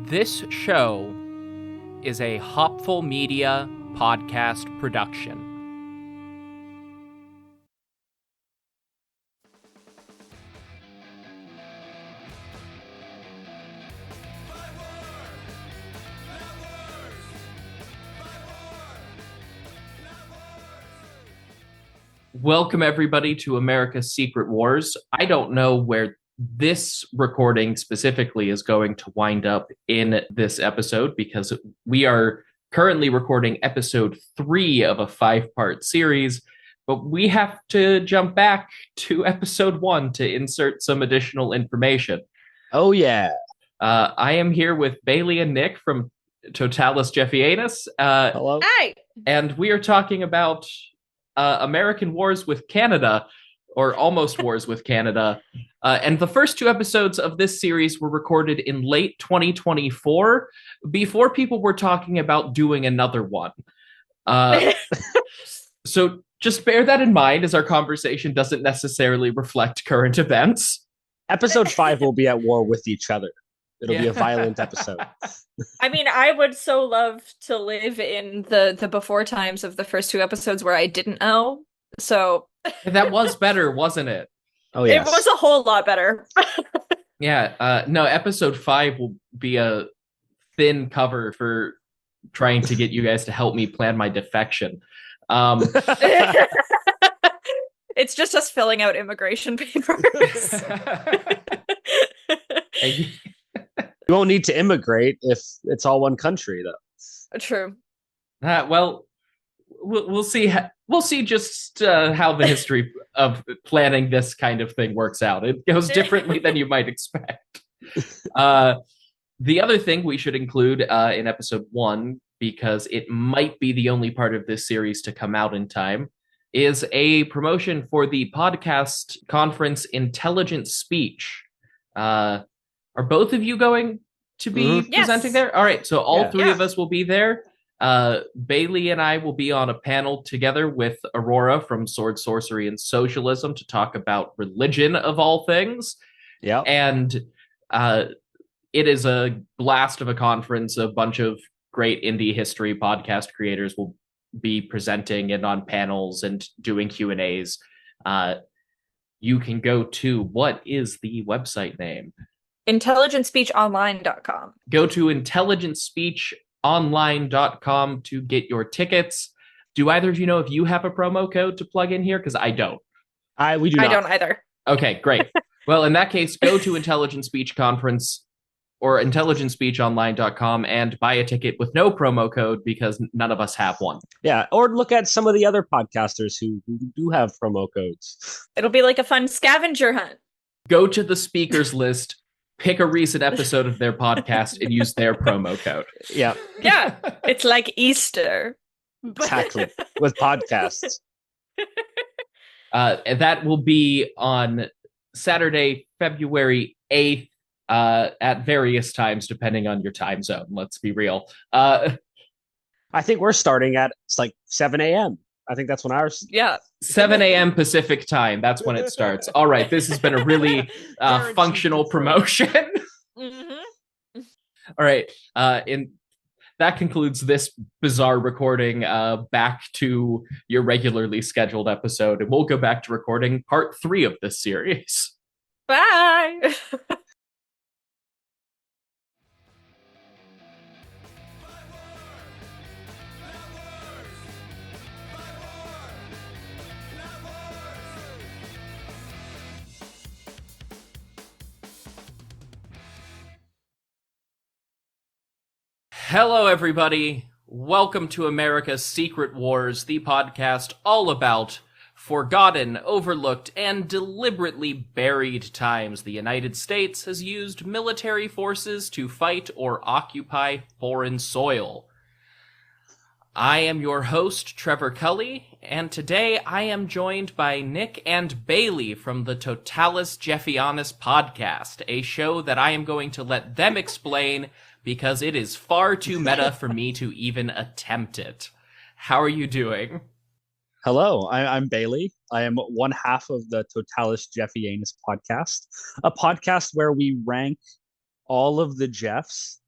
This show is a Hopful Media podcast production. Welcome, everybody, to America's Secret Wars. I don't know where this recording specifically is going to wind up in this episode because we are currently recording episode 3 of a 5-part series, but we have to jump back to episode 1 to insert some additional information. Oh, yeah. I am here with Bailey and Nick from Totalis Jeffianus. Hello. Hi. And we are talking about American wars with Canada, or almost wars with Canada. And the first 2 episodes of this series were recorded in late 2024, before people were talking about doing another one. So just bear that in mind, as our conversation doesn't necessarily reflect current events. Episode 5 will be at war with each other. It'll be a violent episode. I mean, I would so love to live in the before times of the first 2 episodes where I didn't know. So That was better, wasn't it? Oh, yes. It was a whole lot better. Yeah. No, episode 5 will be a thin cover for trying to get you guys to help me plan my defection. It's just us filling out immigration papers. You won't need to immigrate if it's all one country, though. True. Well, we'll see. We'll see just how the history of planning this kind of thing works out. It goes differently than you might expect. The other thing we should include in episode 1, because it might be the only part of this series to come out in time, is a promotion for the podcast conference Intelligent Speech. Are both of you going to be presenting there? All right, so all 3 of us will be there. Bailey and I will be on a panel together with Aurora from Sword, Sorcery, and Socialism to talk about religion of all things. Yeah. And it is a blast of a conference. A bunch of great indie history podcast creators will be presenting and on panels and doing Q&As. You can go to, what is the website name? IntelligentSpeechOnline.com. Go to IntelligentSpeechOnline.com to get your tickets. Do either of you know if you have a promo code to plug in here? Because I don't. We do not. I don't either. Okay, great. Well, in that case, go to Intelligent Speech Conference or IntelligentSpeechOnline.com and buy a ticket with no promo code, because none of us have one. Yeah, or look at some of the other podcasters who do have promo codes. It'll be like a fun scavenger hunt. Go to the speakers list, pick a recent episode of their podcast, and use their promo code. Yeah. Yeah, it's like Easter. Exactly. With podcasts. And that will be on Saturday, February 8th, at various times, depending on your time zone. Let's be real. I think we're starting at, it's like 7 a.m. I think that's when ours. Yeah. 7 a.m. Pacific time. That's when it starts. All right. This has been a really functional promotion. Mm-hmm. All right. And that concludes this bizarre recording. Back to your regularly scheduled episode. And we'll go back to recording part 3 of this series. Bye. Hello, everybody. Welcome to America's Secret Wars, the podcast all about forgotten, overlooked, and deliberately buried times the United States has used military forces to fight or occupy foreign soil. I am your host, Trevor Cully, and today I am joined by Nick and Bailey from the Totalis Jeffianus podcast, a show that I am going to let them explain because it is far too meta for me to even attempt it. How are you doing? Hello, I'm Bailey. I am one half of the Totalis Jeffianus podcast, a podcast where we rank all of the Jeffs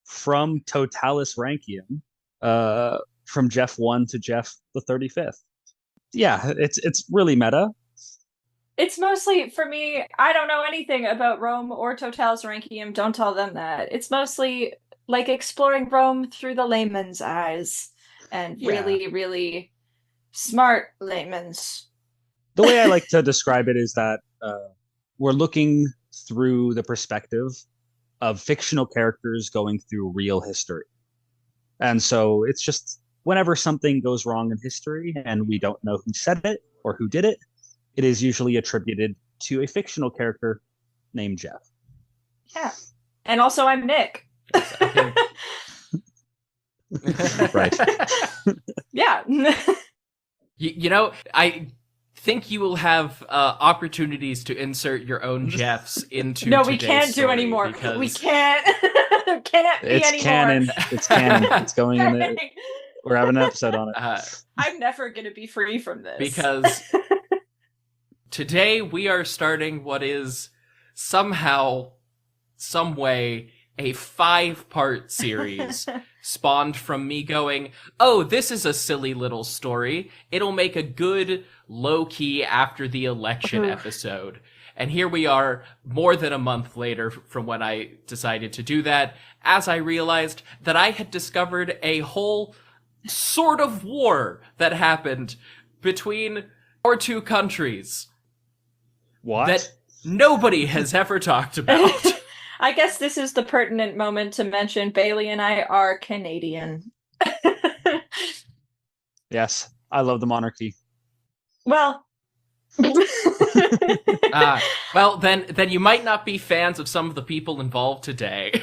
from Totalis Rankium, from Jeff 1 to Jeff the 35th. Yeah, it's really meta. It's mostly, for me, I don't know anything about Rome or Totalis Rankium. Don't tell them that. It's mostly like exploring Rome through the layman's eyes. And really, really smart layman's. The way I like to describe it is that we're looking through the perspective of fictional characters going through real history. And so it's just whenever something goes wrong in history and we don't know who said it or who did it, it is usually attributed to a fictional character named Jeff. Yeah. And also I'm Nick. Right. Yeah. You know, I think you will have opportunities to insert your own Jeffs into No, we can't do anymore. Because... We can't. There can't be it's anymore. Canon. It's canon. It's going in it. We're having an episode on it. I'm never going to be free from this. Because today we are starting what is somehow, some way, a 5-part series spawned from me going, oh, this is a silly little story. It'll make a good low-key after the election episode. And here we are, more than a month later from when I decided to do that, as I realized that I had discovered a whole sort of war that happened between our two countries. What? That nobody has ever talked about. I guess this is the pertinent moment to mention Bailey and I are Canadian. Yes, I love the monarchy. Well... well, then you might not be fans of some of the people involved today.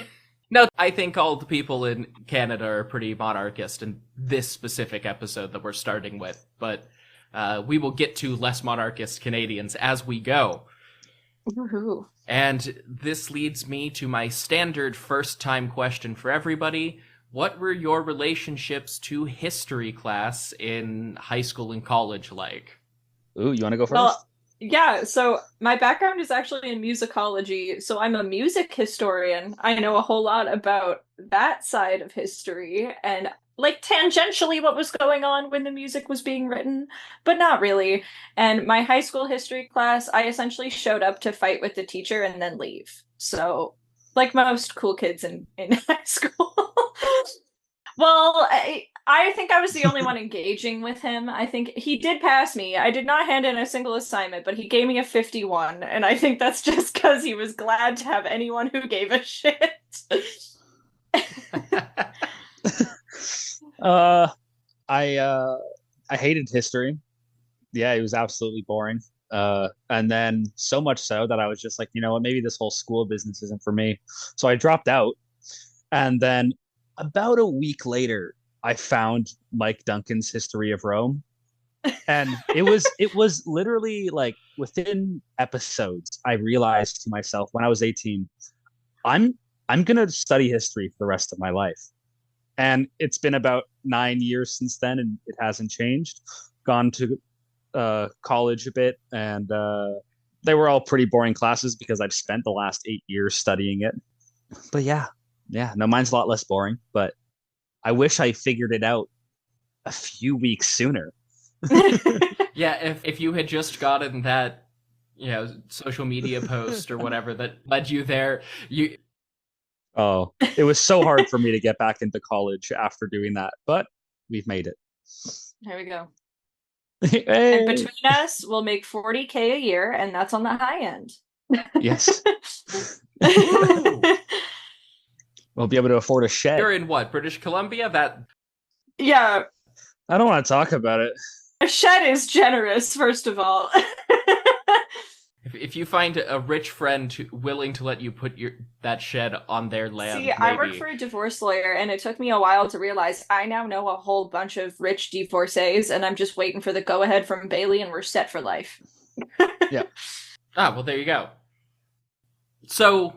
No, I think all the people in Canada are pretty monarchist in this specific episode that we're starting with, but we will get to less monarchist Canadians as we go. Woohoo. And this leads me to my standard first-time question for everybody. What were your relationships to history class in high school and college like? Ooh, you want to go first? Well, yeah, so my background is actually in musicology, so I'm a music historian. I know a whole lot about that side of history and like tangentially what was going on when the music was being written, but not really. And my high school history class, I essentially showed up to fight with the teacher and then leave. So, like most cool kids in high school. Well, I think I was the only one engaging with him. I think he did pass me. I did not hand in a single assignment, but he gave me a 51, and I think that's just because he was glad to have anyone who gave a shit. I hated history. Yeah, it was absolutely boring. And then so much so that I was just like, you know what, maybe this whole school business isn't for me. So I dropped out. And then about a week later, I found Mike Duncan's History of Rome. And it was literally like within episodes, I realized to myself when I was 18, I'm gonna study history for the rest of my life. And it's been about 9 years since then, and it hasn't changed. Gone to college a bit, and they were all pretty boring classes because I've spent the last 8 years studying it. But yeah, no, mine's a lot less boring, but I wish I figured it out a few weeks sooner. Yeah, if you had just gotten that, social media post or whatever that led you there, Oh, it was so hard for me to get back into college after doing that, but we've made it. There we go. Hey. And between us, we'll make 40K a year, and that's on the high end. Yes. We'll be able to afford a shed. You're in what, British Columbia? Yeah. I don't want to talk about it. A shed is generous, first of all. If you find a rich friend willing to let you put that shed on their land, See, maybe. I work for a divorce lawyer, and it took me a while to realize I now know a whole bunch of rich divorcees, and I'm just waiting for the go-ahead from Bailey, and we're set for life. Yeah. Ah, well, there you go. So,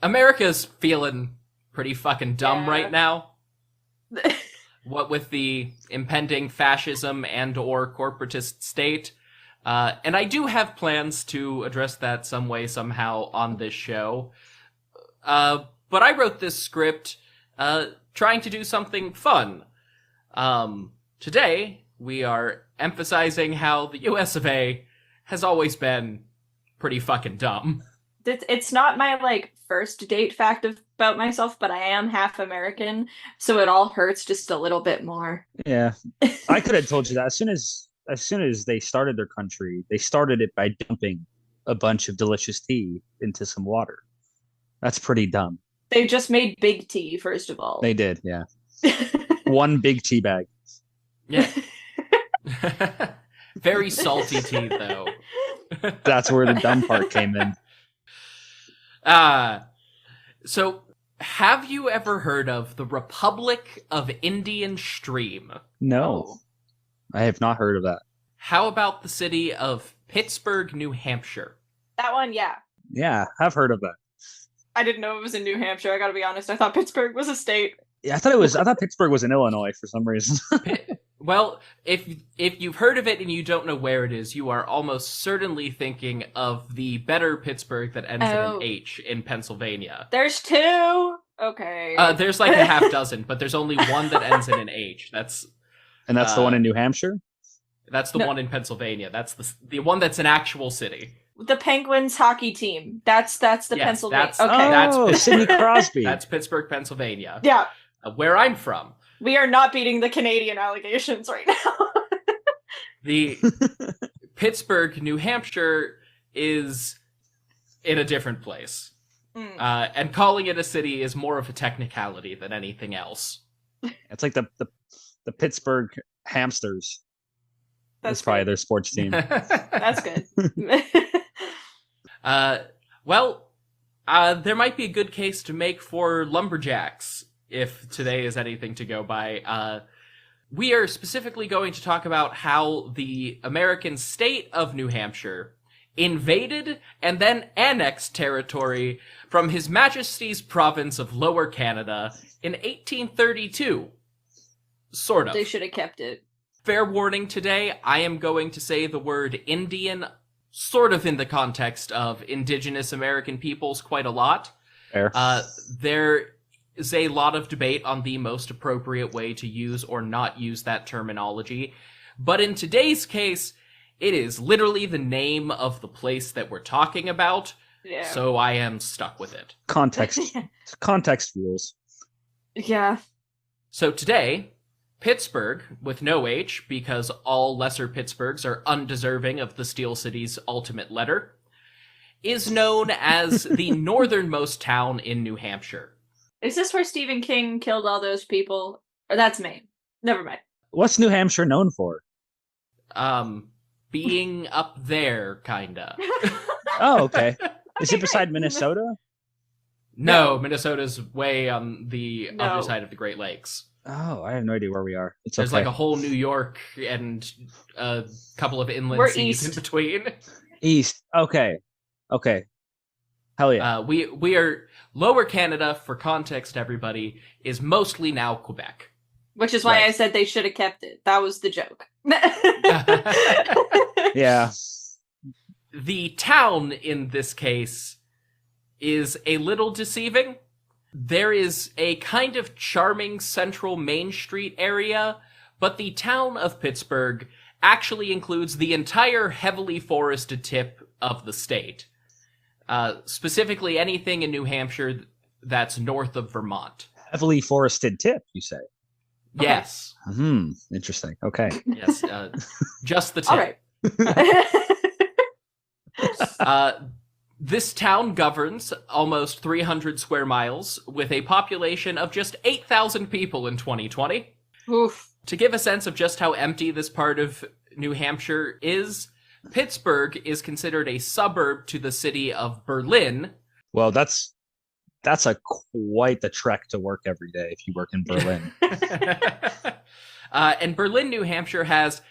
America's feeling pretty fucking dumb right now. What with the impending fascism and or corporatist state. And I do have plans to address that some way, somehow on this show. But but I wrote this script trying to do something fun. Today, we are emphasizing how the US of A has always been pretty fucking dumb. It's not my, like, first date fact about myself, but I am half American, so it all hurts just a little bit more. Yeah. I could have told you that as soon as they started their country, they started it by dumping a bunch of delicious tea into some water. That's pretty dumb. They just made big tea, first of all. They did, yeah. One big tea bag. Yeah. Very salty tea, though. That's where the dumb part came in. So have you ever heard of the Republic of Indian Stream? No. Oh. I have not heard of that. How about the city of Pittsburgh, New Hampshire? That one, yeah. Yeah, I've heard of that. I didn't know it was in New Hampshire, I gotta be honest. I thought Pittsburgh was a state. Yeah, I thought Pittsburgh was in Illinois for some reason. Well, if you've heard of it and you don't know where it is, you are almost certainly thinking of the better Pittsburgh that ends in an H in Pennsylvania. There's two? Okay. There's like a half dozen, but there's only one that ends in an H. That's the one in New Hampshire? That's the one in Pennsylvania. That's the one that's an actual city. The Penguins hockey team. That's the Pennsylvania. That's Sidney Crosby. That's Pittsburgh, Pennsylvania. Yeah. Where I'm from. We are not beating the Canadian allegations right now. The Pittsburgh, New Hampshire is in a different place. And calling it a city is more of a technicality than anything else. It's like the Pittsburgh Hamsters. That's That's probably their sports team. That's good. There might be a good case to make for lumberjacks, if today is anything to go by. We are specifically going to talk about how the American state of New Hampshire invaded and then annexed territory from His Majesty's province of Lower Canada in 1832. Sort of. They should have kept it. Fair warning today, I am going to say the word Indian sort of in the context of indigenous American peoples quite a lot. Fair. There is a lot of debate on the most appropriate way to use or not use that terminology. But in today's case, it is literally the name of the place that we're talking about. Yeah. So I am stuck with it. Context rules. Yeah. So today, Pittsburgh, with no H, because all lesser Pittsburghs are undeserving of the Steel City's ultimate letter, is known as the northernmost town in New Hampshire. Is this where Stephen King killed all those people? Or that's Maine. Never mind. What's New Hampshire known for? Being up there, kinda. Oh, okay. Is it beside Minnesota? No, Minnesota's way on the other side of the Great Lakes. Oh, I have no idea where we are. There's like a whole New York and a couple of inland seas in between. East. Okay. Hell yeah. We are Lower Canada, for context, everybody, is mostly now Quebec. Which is why I said they should have kept it. That was the joke. Yeah. The town in this case is a little deceiving. There is a kind of charming central Main Street area, but the town of Pittsburgh actually includes the entire heavily forested tip of the state. Specifically anything in New Hampshire that's north of Vermont. Heavily forested tip, you say? Yes. Interesting. Okay. Yes, just the tip. All right. This town governs almost 300 square miles with a population of just 8,000 people in 2020. Oof. To give a sense of just how empty this part of New Hampshire is, Pittsburgh is considered a suburb to the city of Berlin. Well, that's quite the trek to work every day if you work in Berlin. And Berlin, New Hampshire has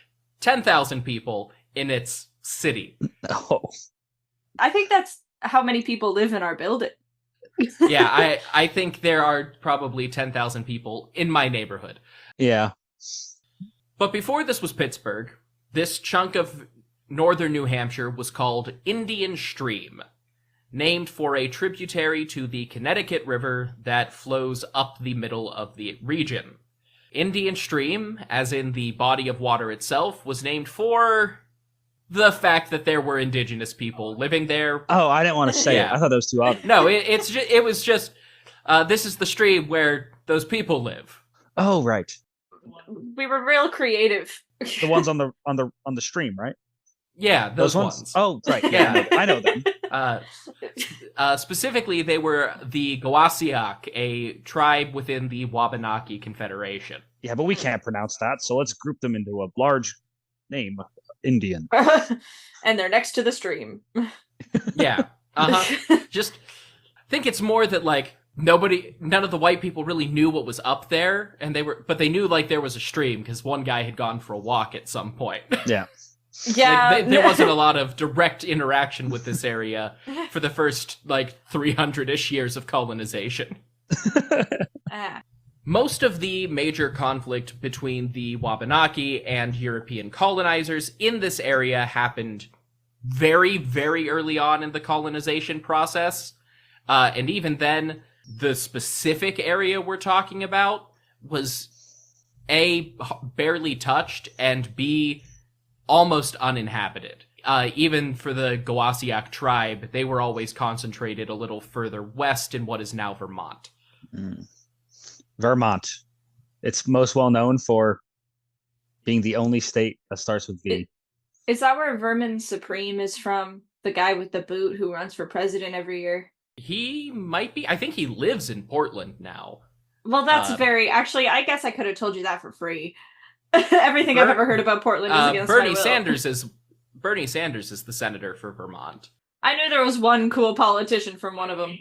10,000 people in its city. Oh. I think that's how many people live in our building. Yeah, I think there are probably 10,000 people in my neighborhood. Yeah. But before this was Pittsburgh, this chunk of northern New Hampshire was called Indian Stream. named for a tributary to the Connecticut River that flows up the middle of the region. Indian Stream, as in the body of water itself, was named for the fact that there were indigenous people living there. Oh, I didn't want to say it. Yeah. I thought that was too obvious. No, it was just this is the stream where those people live. Oh, right. We were real creative. The ones on the stream, right? Yeah, those ones. Oh, right. Yeah, I know them. Specifically, they were the Gowasiak, a tribe within the Wabanaki Confederation. Yeah, but we can't pronounce that, so let's group them into a large name, Indian. And they're next to the stream. Yeah. Just think it's more that like none of the white people really knew what was up there, but they knew like there was a stream because one guy had gone for a walk at some point. Yeah. Yeah. Like, there wasn't a lot of direct interaction with this area for the first like 300-ish years of colonization. Most of the major conflict between the Wabanaki and European colonizers in this area happened very, very early on in the colonization process. And even then, the specific area we're talking about was A, barely touched, and B, almost uninhabited. Even for the Gowasiak tribe, they were always concentrated a little further west in what is now Vermont. Vermont. It's most well known for being the only state that starts with V. Is that where Vermin Supreme is from? The guy with the boot who runs for president every year? He might be. I think he lives in Portland now. Well, that's actually, I guess I could have told you that for free. Everything I've ever heard about Portland is against Bernie my will. Bernie Sanders is the senator for Vermont. I knew there was one cool politician from one of them.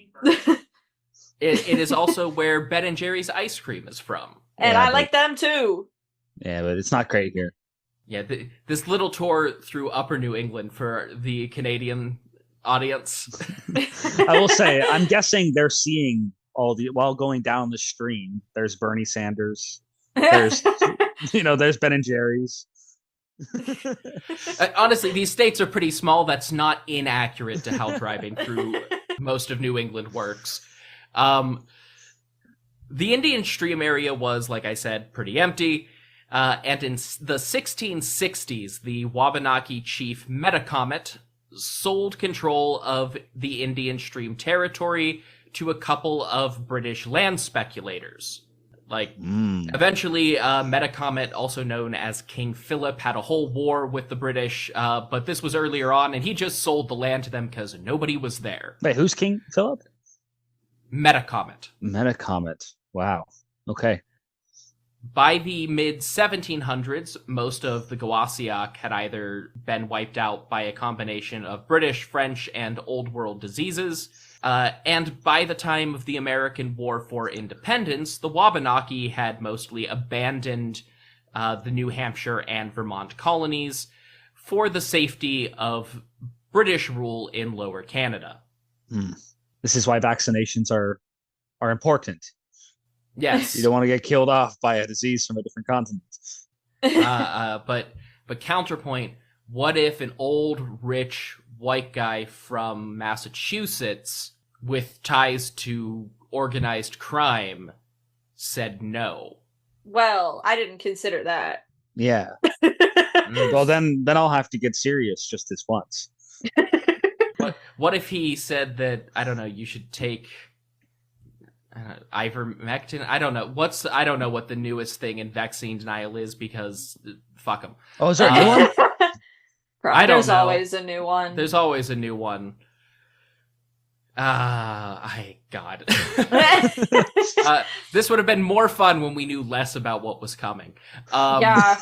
It is also where Ben and Jerry's ice cream is from. And I like them too. Yeah, but it's not great here. Yeah, this little tour through Upper New England for the Canadian audience. I will say, I'm guessing they're seeing while going down the stream. There's Bernie Sanders. There's there's Ben and Jerry's. Honestly, these states are pretty small. That's not inaccurate to how driving through most of New England works. The Indian Stream area was, like I said, pretty empty. And in the 1660s, the Wabanaki chief Metacomet sold control of the Indian Stream territory to a couple of British land speculators. Eventually, Metacomet, also known as King Philip, had a whole war with the British, but this was earlier on, and he just sold the land to them because nobody was there. Wait, who's King Philip? Metacomet. Metacomet. Wow. Okay. By the mid-1700s, most of the Gowasiak had either been wiped out by a combination of British, French, and Old World diseases, and by the time of the American War for Independence, the Wabanaki had mostly abandoned the New Hampshire and Vermont colonies for the safety of British rule in Lower Canada. This is why vaccinations are important. Yes. You don't want to get killed off by a disease from a different continent. But counterpoint, what if an old, rich, white guy from Massachusetts with ties to organized crime said no? Well, I didn't consider that. Yeah. Well, then I'll have to get serious just this once. What if he said that, I don't know, you should take ivermectin? I don't know. I don't know what the newest thing in vaccine denial is because fuck them. Oh, is there a new one? I don't know. There's always a new one. There's always a new one. God. This would have been more fun when we knew less about what was coming. Yeah.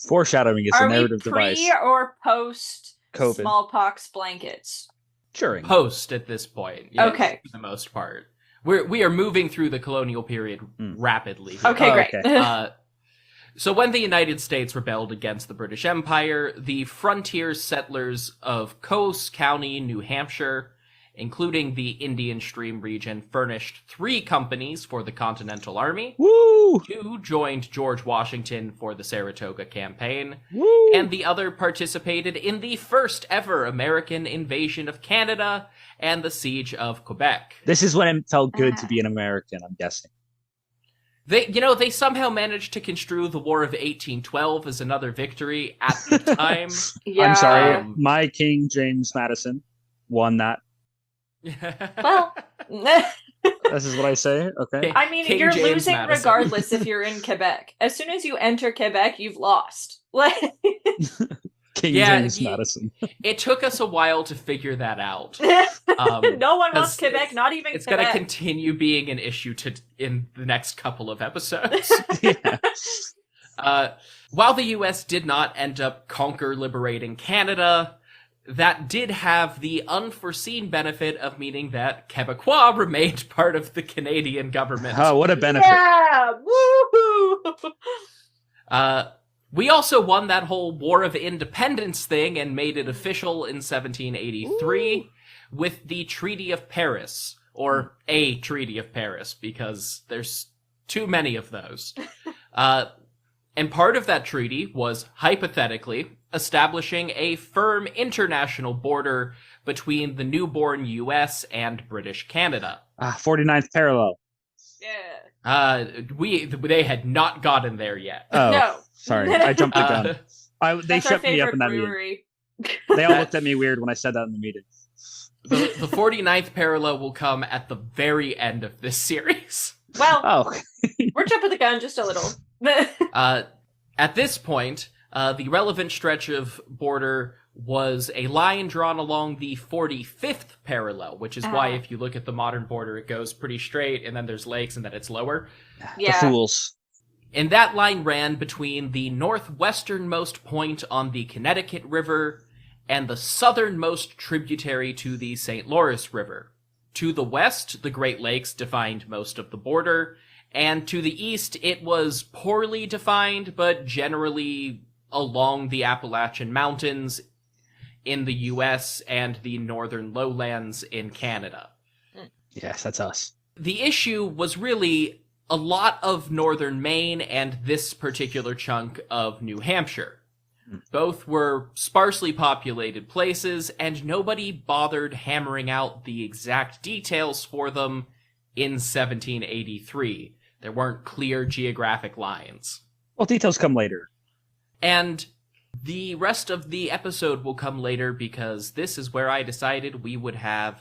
Foreshadowing is a narrative device. Are we pre or post COVID smallpox blankets? During. Post at this point. Yeah, okay. For the most part. We are moving through the colonial period rapidly. Okay, great. Okay. So when the United States rebelled against the British Empire, the frontier settlers of Coast County, New Hampshire, including the Indian Stream region, furnished 3 companies for the Continental Army. Woo! 2 joined George Washington for the Saratoga campaign. Woo! And the other participated in the first ever American invasion of Canada and the siege of Quebec. This is when it felt good to be an American, I'm guessing. They somehow managed to construe the War of 1812 as another victory at the time. Yeah. I'm sorry, my King James Madison won that. Well, This is what I say. Okay. I mean, King you're James losing Madison. regardless if you're in Quebec. As soon as you enter Quebec, you've lost. Like, King Yeah, James Madison. It took us a while to figure that out. no one wants 'cause Quebec, not even It's Quebec. going to continue being an issue in the next couple of episodes. Yeah. While the US did not end up liberating Canada, that did have the unforeseen benefit of meaning that Quebecois remained part of the Canadian government. Oh, what a benefit. Yeah! Woohoo! We also won that whole War of Independence thing and made it official in 1783 with the Treaty of Paris, or a Treaty of Paris, because there's too many of those. And part of that treaty was, hypothetically, establishing a firm international border between the newborn US and British Canada. 49th parallel. Yeah. They had not gotten there yet. Oh, No. sorry. I jumped the gun. They That's our shut me up favorite in that meeting. brewery. They all looked at me weird when I said that in the meeting. The 49th parallel will come at the very end of this series. Well, Oh. we're jumping the gun just a little. At this point, the relevant stretch of border was a line drawn along the 45th parallel, which is why if you look at the modern border, it goes pretty straight, and then there's lakes, and then it's lower. Yeah. The fools. And that line ran between the northwesternmost point on the Connecticut River and the southernmost tributary to the St. Lawrence River. To the west, the Great Lakes defined most of the border, and to the east, it was poorly defined, but generally along the Appalachian Mountains in the US and the northern lowlands in Canada. Yes, that's us. The issue was really a lot of northern Maine and this particular chunk of New Hampshire. Both were sparsely populated places, and nobody bothered hammering out the exact details for them in 1783. There weren't clear geographic lines. Well, details come later. And the rest of the episode will come later because this is where I decided we would have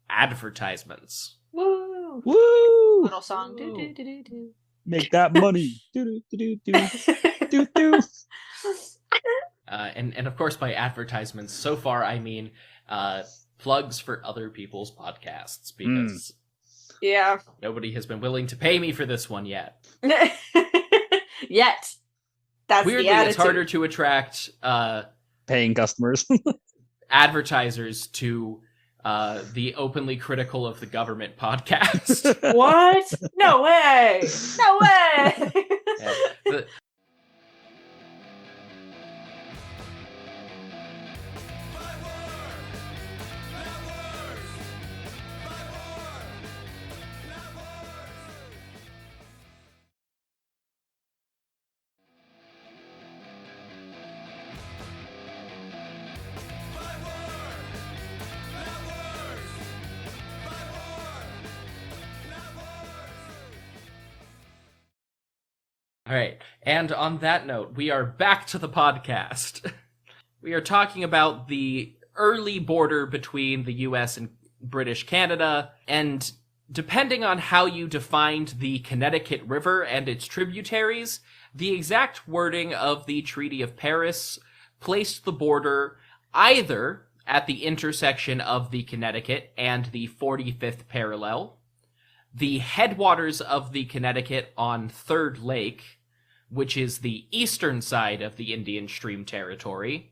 advertisements. Woo! Woo! Little song. Do, do, do, do, do. Make that money. Do, do, do, do, do, do. And of course, by advertisements, so far I mean plugs for other people's podcasts, because Yeah. nobody has been willing to pay me for this one yet. Yet. That's Weirdly, the attitude. it's harder to attract Paying customers. advertisers to the openly critical of the government podcast. What? No way! No way! The- All right. And on that note, we are back to the podcast. We are talking about the early border between the US and British Canada, and depending on how you defined the Connecticut River and its tributaries, the exact wording of the Treaty of Paris placed the border either at the intersection of the Connecticut and the 45th parallel, the headwaters of the Connecticut on Third Lake, which is the eastern side of the Indian Stream Territory,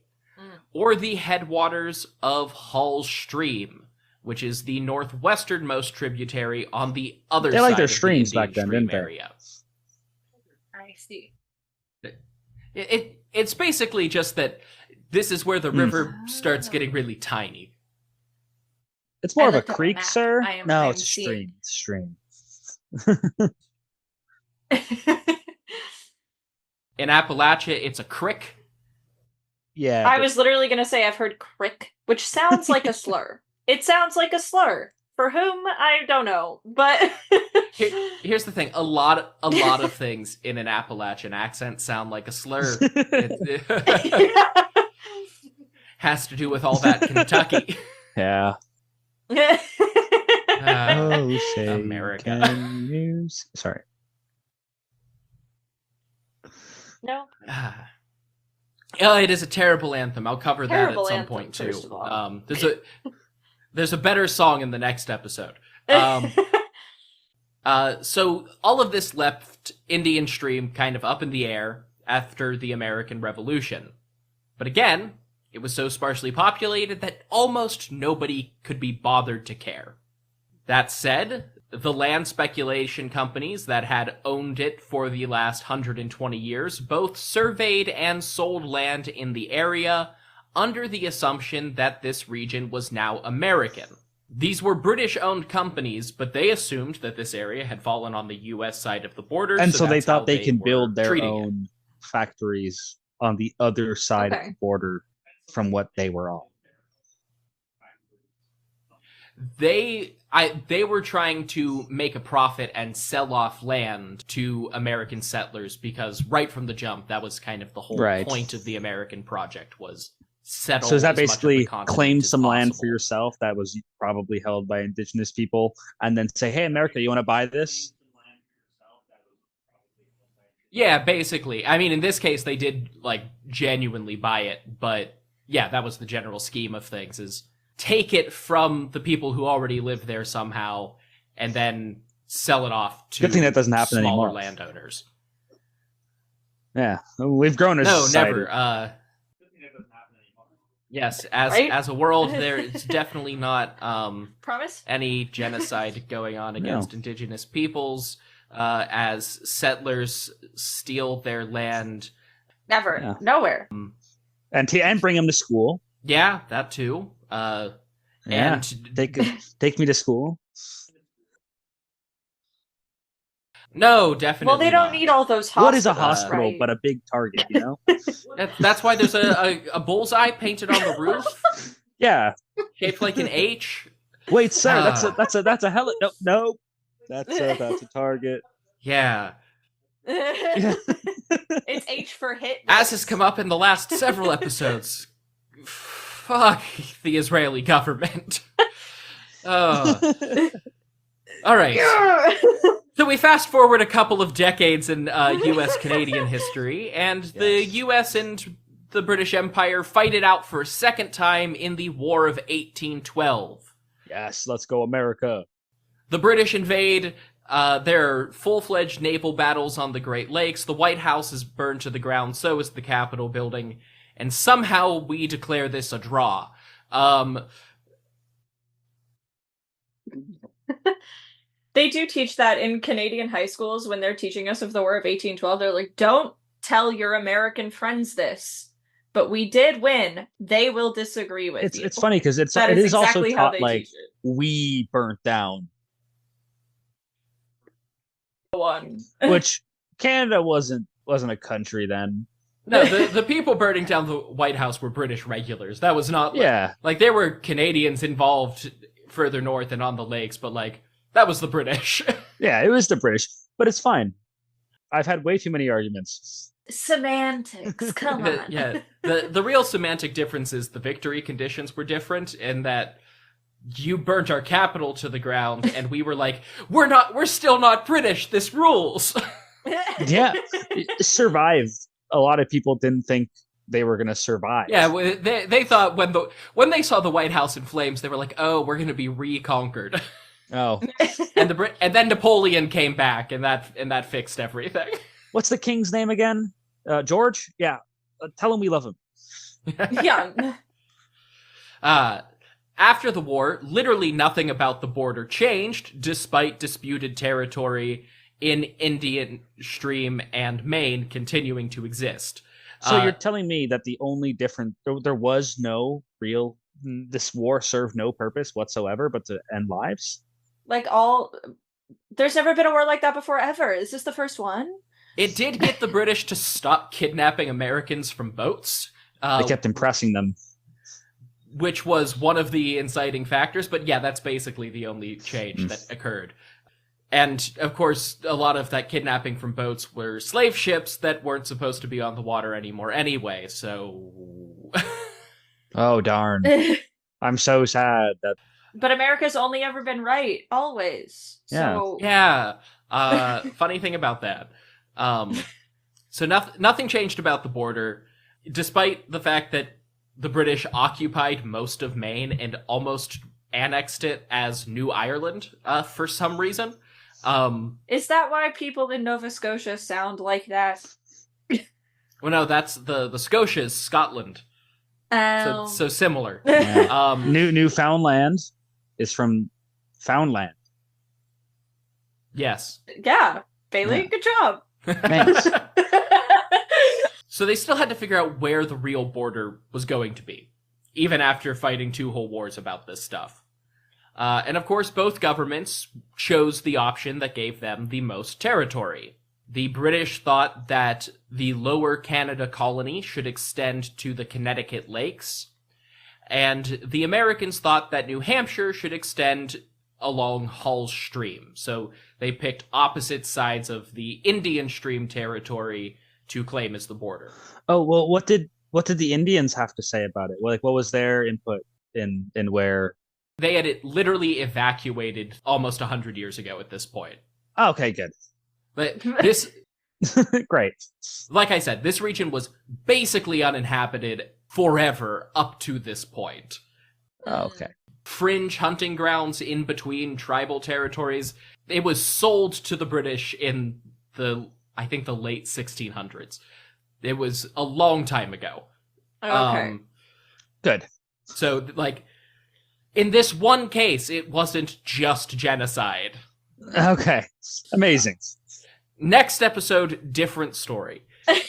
or the headwaters of Hull Stream, which is the northwesternmost tributary on the other They side liked their of the streams Indian back then, Stream didn't they? area. I see. It's basically just that this is where the river starts getting really tiny. It's more I of a looked up a creek, map. sir. I No, am it's a stream. It's a stream. In Appalachia, it's a crick. Yeah, I but was literally going to say I've heard crick, which sounds like a slur. It sounds like a slur. For whom, I don't know. But Here's the thing: a lot of things in an Appalachian accent sound like a slur. It has to do with all that Kentucky. yeah. Oh, say America. can you... Sorry. No. It is a terrible anthem. I'll cover Terrible that at some anthem, point too. first of all. There's a better song in the next episode. So all of this left Indian Stream kind of up in the air after the American Revolution. But again, it was so sparsely populated that almost nobody could be bothered to care. That said, the land speculation companies that had owned it for the last 120 years both surveyed and sold land in the area under the assumption that this region was now American. These were British-owned companies, but they assumed that this area had fallen on the U.S. side of the border. And so they that's how thought they can were build their treating own factories on the other side of the border from what they were on. They were trying to make a profit and sell off land to American settlers because right from the jump, that was kind of the whole point of the American project was settle. So is that as much of basically the continent claim as some land possible. for yourself that was probably held by indigenous people and then say, hey, America, you want to buy this? Yeah, basically. I mean, in this case, they did like genuinely buy it, but yeah, that was the general scheme of things is take it from the people who already live there somehow and then sell it off to Good thing that doesn't happen smaller anymore. landowners. Yeah, we've grown as a society. Never. Yes, Right? as a world, there is definitely not Promise? any genocide going on against indigenous peoples as settlers steal their land. Never. Yeah. Nowhere. And bring them to school. Yeah, that too. And take me to school. no, definitely. Well, they don't not. need all those hospitals. What is a hospital right? but a big target, you know? That's why there's a bullseye painted on the roof, Yeah. shaped like an H. Wait, sir, that's a heli. No. That's a target. Yeah. It's H for hit. As has come up in the last several episodes, fuck the Israeli government. Oh. All right. So we fast forward a couple of decades in U.S.-Canadian history, and the U.S. and the British Empire fight it out for a second time in the War of 1812. Yes, let's go, America. The British invade. There are full-fledged naval battles on the Great Lakes. The White House is burned to the ground, so is the Capitol building. And somehow we declare this a draw. They do teach that in Canadian high schools when they're teaching us of the War of 1812. They're like, don't tell your American friends this, but we did win. They will disagree with you. It's funny because it is exactly also how taught they like teach it. we burnt down, One. which Canada wasn't a country then. No, the people burning down the White House were British regulars. That was not like there were Canadians involved further north and on the lakes, but like that was the British. Yeah, it was the British, but it's fine. I've had way too many arguments. Semantics, come on. The real semantic difference is the victory conditions were different in that you burnt our capital to the ground and we were like, we're still not British, this rules. Yeah, survived. A lot of people didn't think they were going to survive. Yeah, they thought when they saw the White House in flames, they were like, oh, we're going to be reconquered. Oh. and then Napoleon came back and that fixed everything. What's the king's name again? George? Yeah. Tell him we love him. Yeah. After the war, literally nothing about the border changed, despite disputed territory in Indian Stream and Maine continuing to exist. So you're telling me that the only difference, there was no real this war served no purpose whatsoever but to end lives? Like there's never been a war like that before ever. Is this the first one? It did get the British to stop kidnapping Americans from boats. They kept impressing them. Which was one of the inciting factors, but yeah, that's basically the only change that occurred. And, of course, a lot of that kidnapping from boats were slave ships that weren't supposed to be on the water anymore anyway, so... Oh, darn. I'm so sad that... But America's only ever been right, always. Yeah. So... Yeah. Funny thing about that. So nothing changed about the border, despite the fact that the British occupied most of Maine and almost annexed it as New Ireland for some reason. Is that why people in Nova Scotia sound like that? Well, no, that's the Scotia's Scotland. So similar. Yeah. Newfoundland is from Foundland. Yes. Yeah. Bailey, good job. Thanks. So they still had to figure out where the real border was going to be, even after fighting 2 whole wars about this stuff. And of course, both governments chose the option that gave them the most territory. The British thought that the Lower Canada colony should extend to the Connecticut Lakes, and the Americans thought that New Hampshire should extend along Hull Stream. So they picked opposite sides of the Indian Stream territory to claim as the border. Oh, well, what did the Indians have to say about it? Like, what was their input in where... They had it literally evacuated almost 100 years ago at this point. Oh, okay, good. But this... Great. Like I said, this region was basically uninhabited forever up to this point. Oh, okay. Fringe hunting grounds in between tribal territories. It was sold to the British in I think the late 1600s. It was a long time ago. Okay. Good. So, like, in this one case, it wasn't just genocide. Okay. Amazing. Next episode, different story.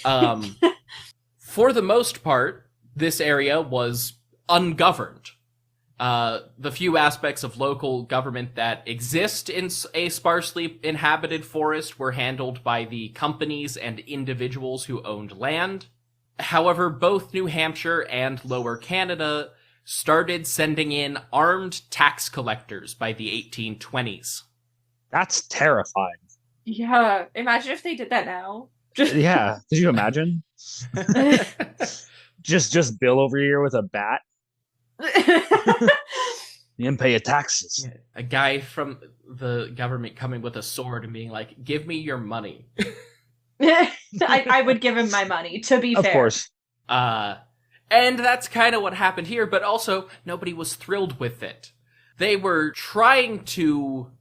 For the most part, this area was ungoverned. The few aspects of local government that exist in a sparsely inhabited forest were handled by the companies and individuals who owned land. However, both New Hampshire and Lower Canada started sending in armed tax collectors by the 1820s. That's terrifying. Yeah, imagine if they did that now. Yeah, could you imagine? just Bill over here with a bat. You didn't pay your taxes. Yeah, a guy from the government coming with a sword and being like, "Give me your money." I would give him my money, to be fair. Of course. And that's kind of what happened here, but also nobody was thrilled with it. They were trying to,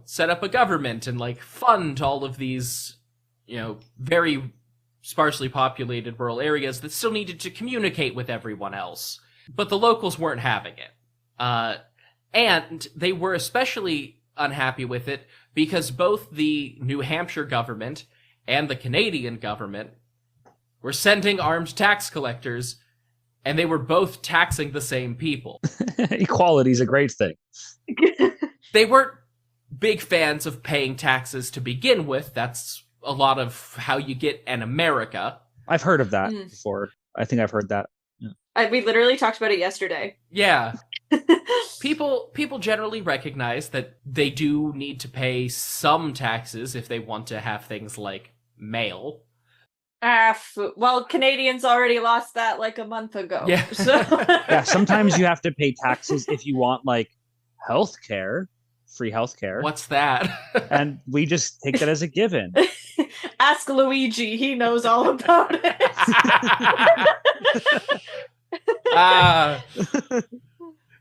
set up a government and, fund all of these, very sparsely populated rural areas that still needed to communicate with everyone else. But the locals weren't having it. And they were especially unhappy with it because both the New Hampshire government and the Canadian government were sending armed tax collectors, and they were both taxing the same people. Equality is a great thing. They weren't big fans of paying taxes to begin with. That's a lot of how you get an America. I've heard of that before. I think I've heard that. Yeah. We literally talked about it yesterday. Yeah. People generally recognize that they do need to pay some taxes if they want to have things like mail. Well, Canadians already lost that a month ago. Yeah. So. Yeah, sometimes you have to pay taxes if you want healthcare, free healthcare. What's that? And we just take that as a given. Ask Luigi, he knows all about it.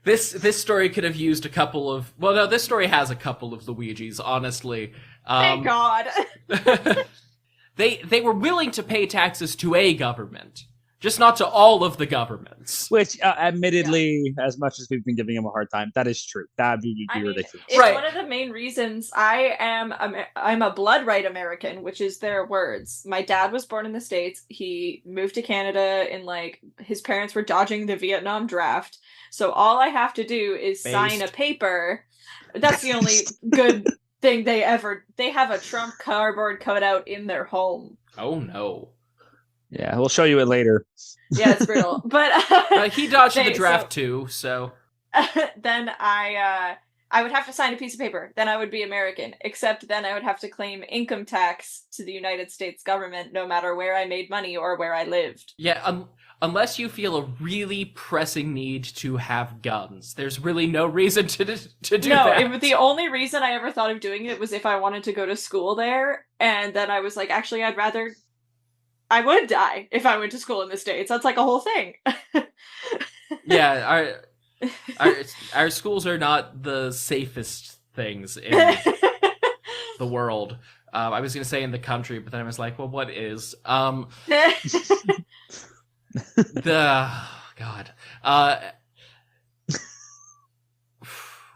This story could have used a couple of... Well, no, this story has a couple of Luigis, honestly. Thank God. They were willing to pay taxes to a government. Just not to all of the governments. Which, admittedly, as much as we've been giving him a hard time, that is true. That would be ridiculous. It's one of the main reasons I'm a blood right American, which is their words. My dad was born in the States. He moved to Canada and his parents were dodging the Vietnam draft. So all I have to do is sign a paper. That's the only good thing they have a Trump cardboard cutout in their home. Oh no. Yeah, we'll show you it later. Yeah, it's brutal. But he dodged the draft too, so then I would have to sign a piece of paper. Then I would be American. Except then I would have to claim income tax to the United States government no matter where I made money or where I lived. Yeah, unless you feel a really pressing need to have guns. There's really no reason to do that. No, the only reason I ever thought of doing it was if I wanted to go to school there, and then I was like, actually, I would die if I went to school in the States. That's like a whole thing. Yeah, our schools are not the safest things in the world. I was going to say in the country, but then I was like, well, what is? God.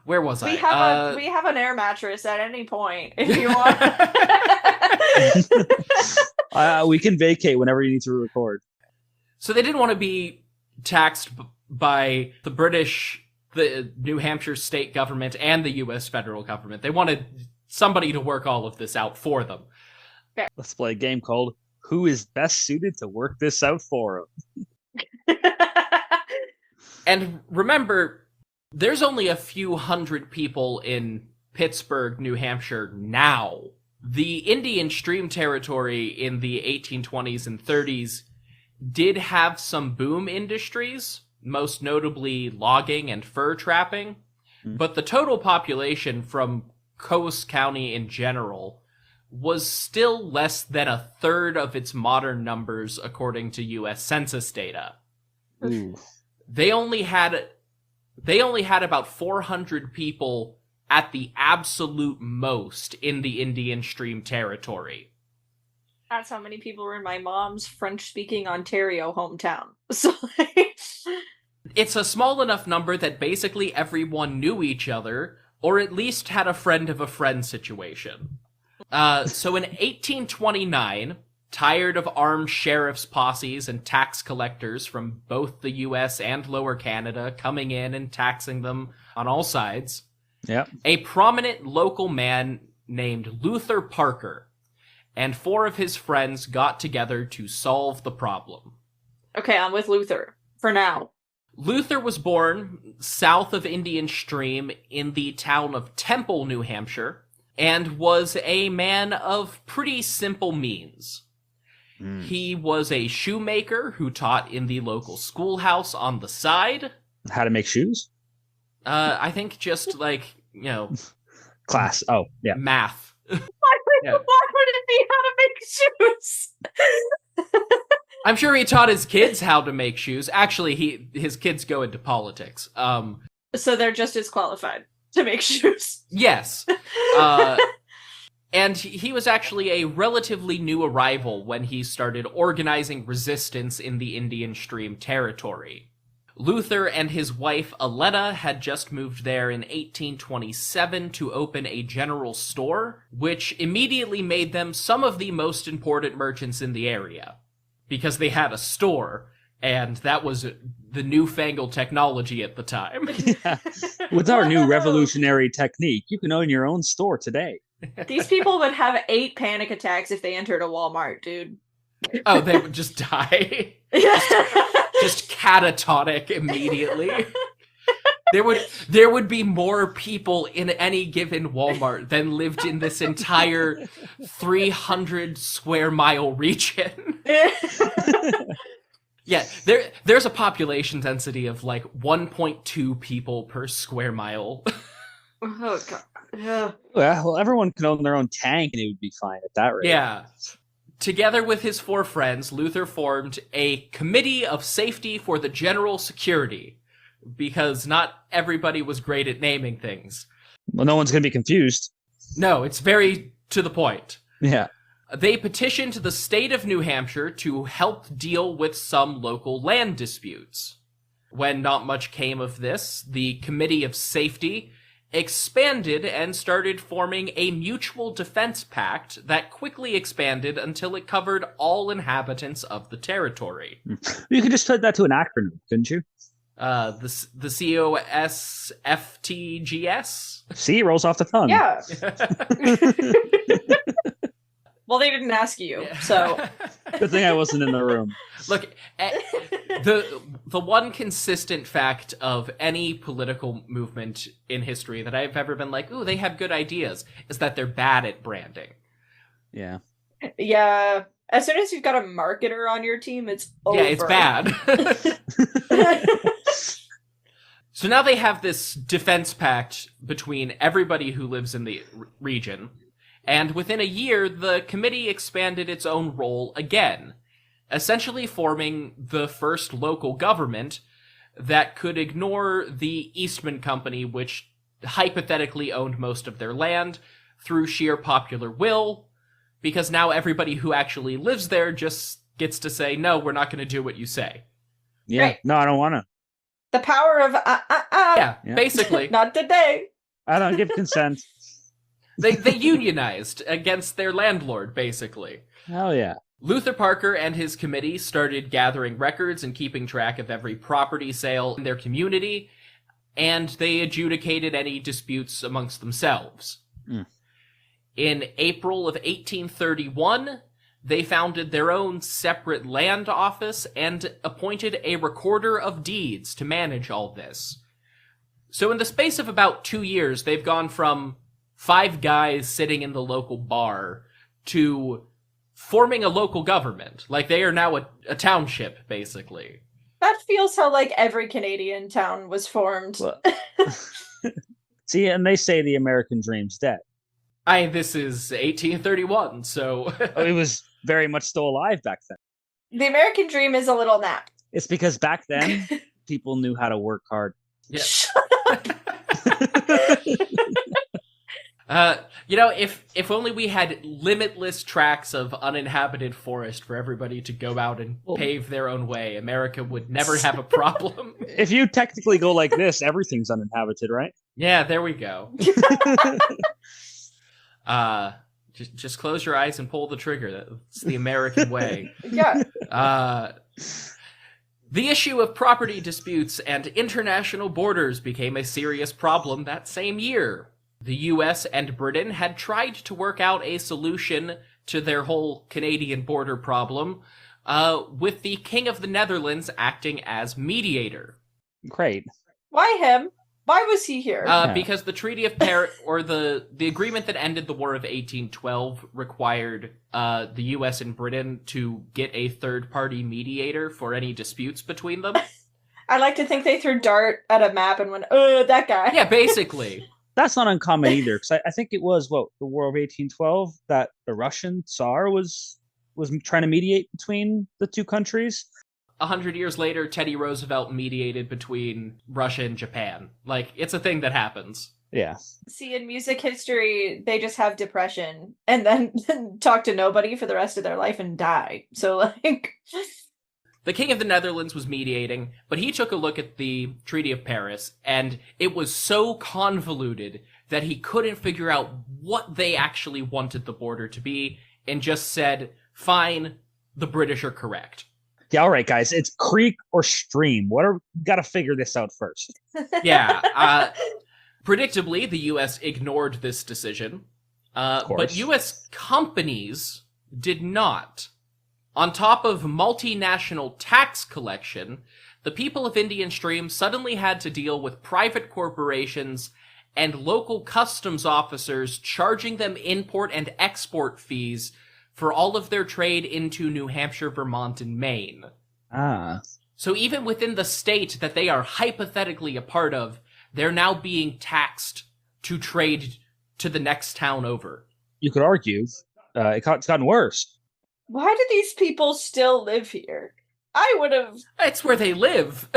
Where was I? We have an air mattress at any point if you want. We can vacate whenever you need to record. So they didn't want to be taxed by the British, the New Hampshire state government, and the U.S. federal government. They wanted somebody to work all of this out for them. Let's play a game called Who is Best Suited to Work This Out For Them? And remember, there's only a few hundred people in Pittsburgh, New Hampshire now. The Indian Stream Territory in the 1820s and 30s did have some boom industries, most notably logging and fur trapping, but the total population from Coast County in general was still less than a third of its modern numbers according to U.S. Census data. Ooh. They only had about 400 people at the absolute most in the Indian Stream Territory. That's how many people were in my mom's French-speaking Ontario hometown. So, it's a small enough number that basically everyone knew each other, or at least had a friend of a friend situation. So in 1829, tired of armed sheriff's posses and tax collectors from both the U.S. and Lower Canada coming in and taxing them on all sides, a prominent local man named Luther Parker and 4 of his friends got together to solve the problem. Okay, I'm with Luther for now. Luther was born south of Indian Stream in the town of Temple, New Hampshire, and was a man of pretty simple means. He was a shoemaker who taught in the local schoolhouse on the side. How to make shoes? I think just class. Oh, yeah. Math. Why would it be how to make shoes? I'm sure he taught his kids how to make shoes. Actually, his kids go into politics. So they're just as qualified to make shoes. Yes. And he was actually a relatively new arrival when he started organizing resistance in the Indian Stream Territory. Luther and his wife Aletta had just moved there in 1827 to open a general store, which immediately made them some of the most important merchants in the area. Because they had a store, and that was the newfangled technology at the time. Yeah. With our new revolutionary technique, you can own your own store today. These people would have 8 panic attacks if they entered a Walmart, dude. Oh, they would just die. just catatonic immediately. There would be more people in any given Walmart than lived in this entire 300 square mile region. Yeah, there's a population density of like 1.2 people per square mile. Oh god. Yeah. Well, everyone could own their own tank and it would be fine at that rate. Yeah. Together with his 4 friends, Luther formed a committee of safety for the general security, because not everybody was great at naming things. Well, no one's going to be confused. No, it's very to the point. Yeah. They petitioned the state of New Hampshire to help deal with some local land disputes. When not much came of this, the Committee of Safety expanded and started forming a mutual defense pact that quickly expanded until it covered all inhabitants of the territory. You could just put that to an acronym, couldn't you? The COSFTGS? See, it rolls off the tongue. Yeah. Well, they didn't ask you, so. Good thing I wasn't in the room. Look, the one consistent fact of any political movement in history that I've ever been like, ooh, they have good ideas, is that they're bad at branding. Yeah. Yeah. As soon as you've got a marketer on your team, it's over. Yeah, it's bad. So now they have this defense pact between everybody who lives in the region. And within a year, the committee expanded its own role again, essentially forming the first local government that could ignore the Eastman Company, which hypothetically owned most of their land, through sheer popular will, because now everybody who actually lives there just gets to say, no, we're not going to do what you say. Yeah, Right. No, I don't want to. The power of Yeah, Yeah. basically. Not today. I don't give consent. They unionized against their landlord, basically. Hell yeah. Luther Parker and his committee started gathering records and keeping track of every property sale in their community, and they adjudicated any disputes amongst themselves. Mm. In April of 1831, they founded their own separate land office and appointed a recorder of deeds to manage all this. So in the space of about 2 years, they've gone from 5 guys sitting in the local bar to forming a local government. Like, they are now a township, basically. That feels how, like, every Canadian town was formed. Well, see, and they say the American dream's dead. This is 1831, so... Oh, it was very much still alive back then. The American dream is a little nap. It's because back then, people knew how to work hard. Yeah. Shut If only we had limitless tracts of uninhabited forest for everybody to go out and pave their own way, America would never have a problem. If you technically go like this, everything's uninhabited, right? Yeah, there we go. Just close your eyes and pull the trigger. That's the American way. Yeah. The issue of property disputes and international borders became a serious problem that same year. The US and Britain had tried to work out a solution to their whole Canadian border problem, with the King of the Netherlands acting as mediator. Great. Why him? Why was he here? Because the Treaty of Paris, or the agreement that ended the War of 1812, required the US and Britain to get a third-party mediator for any disputes between them. I like to think they threw dart at a map and went, oh, that guy. Yeah, basically. That's not uncommon either, because I think it was, the War of 1812, that the Russian Tsar was trying to mediate between the two countries. 100 years later, Teddy Roosevelt mediated between Russia and Japan. Like, it's a thing that happens. Yeah. See, in music history, they just have depression and then talk to nobody for the rest of their life and die. So, like... The King of the Netherlands was mediating, but he took a look at the Treaty of Paris, and it was so convoluted that he couldn't figure out what they actually wanted the border to be, and just said, fine, the British are correct. Yeah, all right, guys, it's creek or stream. Gotta figure this out first. Yeah. Predictably, the U.S. ignored this decision, but U.S. companies did not. On top of multinational tax collection, the people of Indian Stream suddenly had to deal with private corporations and local customs officers charging them import and export fees for all of their trade into New Hampshire, Vermont, and Maine. So even within the state that they are hypothetically a part of, they're now being taxed to trade to the next town over. You could argue it's gotten worse. Why do these people still live here? I would have It's where they live.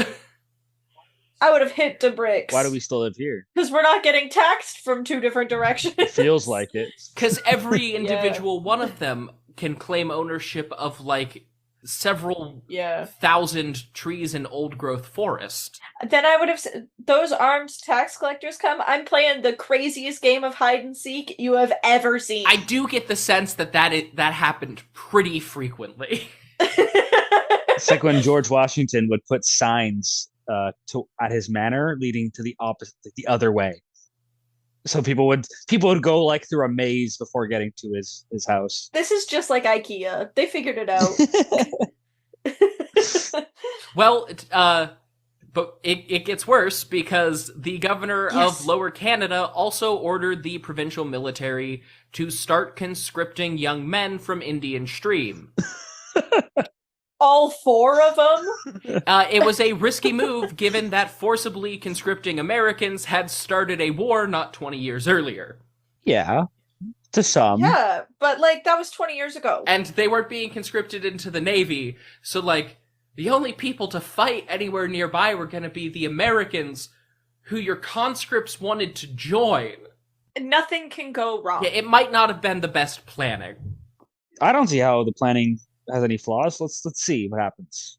hit the bricks. Why do we still live here? Because we're not getting taxed from 2 different directions. It feels like it. Because every individual one of them can claim ownership of like several Yeah. thousand trees in old growth forest. Then I would have said, those armed tax collectors come, I'm playing the craziest game of hide and seek you have ever seen. I do get the sense that that happened pretty frequently. It's like when George Washington would put signs at his manor leading to the opposite, the other way. So people would go like through a maze before getting to his house. This is just like IKEA. They figured it out. Well, but it gets worse because the governor of Lower Canada also ordered the provincial military to start conscripting young men from Indian Stream. All 4 of them? It was a risky move given that forcibly conscripting Americans had started a war not 20 years earlier. Yeah, to some. Yeah, but like that was 20 years ago. And they weren't being conscripted into the Navy, so like the only people to fight anywhere nearby were going to be the Americans who your conscripts wanted to join. Nothing can go wrong. Yeah, it might not have been the best planning. I don't see how the planning has any flaws. Let's see what happens.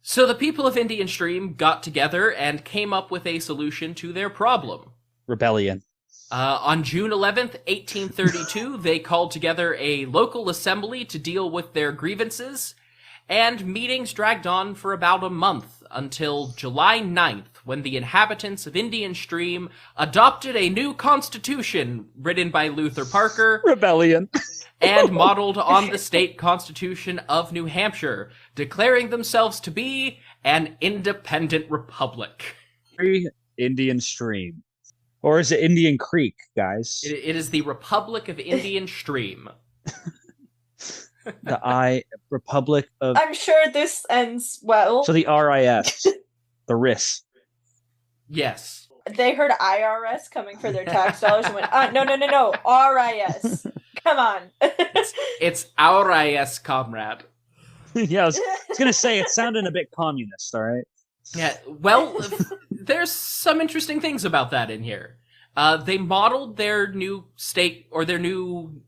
So the people of Indian Stream got together and came up with a solution to their problem. Rebellion. On June 11th, 1832, they called together a local assembly to deal with their grievances, and meetings dragged on for about a month until July 9th, when the inhabitants of Indian Stream adopted a new constitution written by Luther Parker. Rebellion. And modeled on the state constitution of New Hampshire, declaring themselves to be an independent republic. Free Indian Stream. Or is it Indian Creek, guys? It is the Republic of Indian Stream. The Republic of... I'm sure this ends well. So the RIS. The RIS. Yes. They heard IRS coming for their tax dollars and went, no, RIS. Come on. It's our IS, comrade. Yeah, I was going to say, it sounded a bit communist, all right? Yeah, well, there's some interesting things about that in here. They modeled their new state, or their new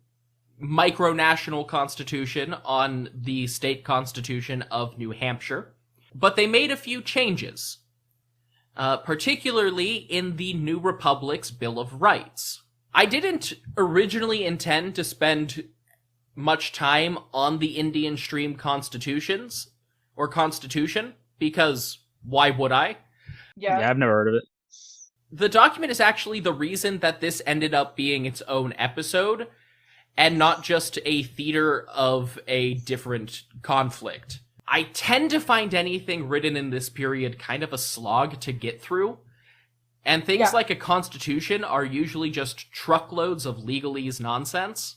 micro-national constitution on the state constitution of New Hampshire, but they made a few changes, particularly in the New Republic's Bill of Rights. I didn't originally intend to spend much time on the Indian Stream constitution, because why would I? Yeah, I've never heard of it. The document is actually the reason that this ended up being its own episode, and not just a theater of a different conflict. I tend to find anything written in this period kind of a slog to get through, and things like a constitution are usually just truckloads of legalese nonsense.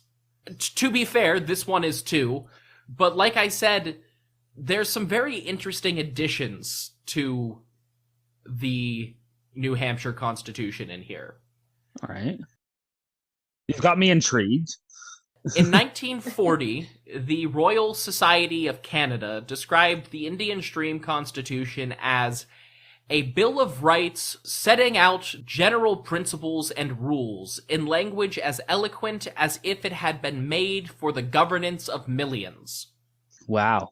To be fair, this one is too, but like I said, there's some very interesting additions to the New Hampshire Constitution in here. All right. You've got me intrigued. In 1940, the Royal Society of Canada described the Indian Stream Constitution as a Bill of Rights setting out general principles and rules in language as eloquent as if it had been made for the governance of millions. Wow.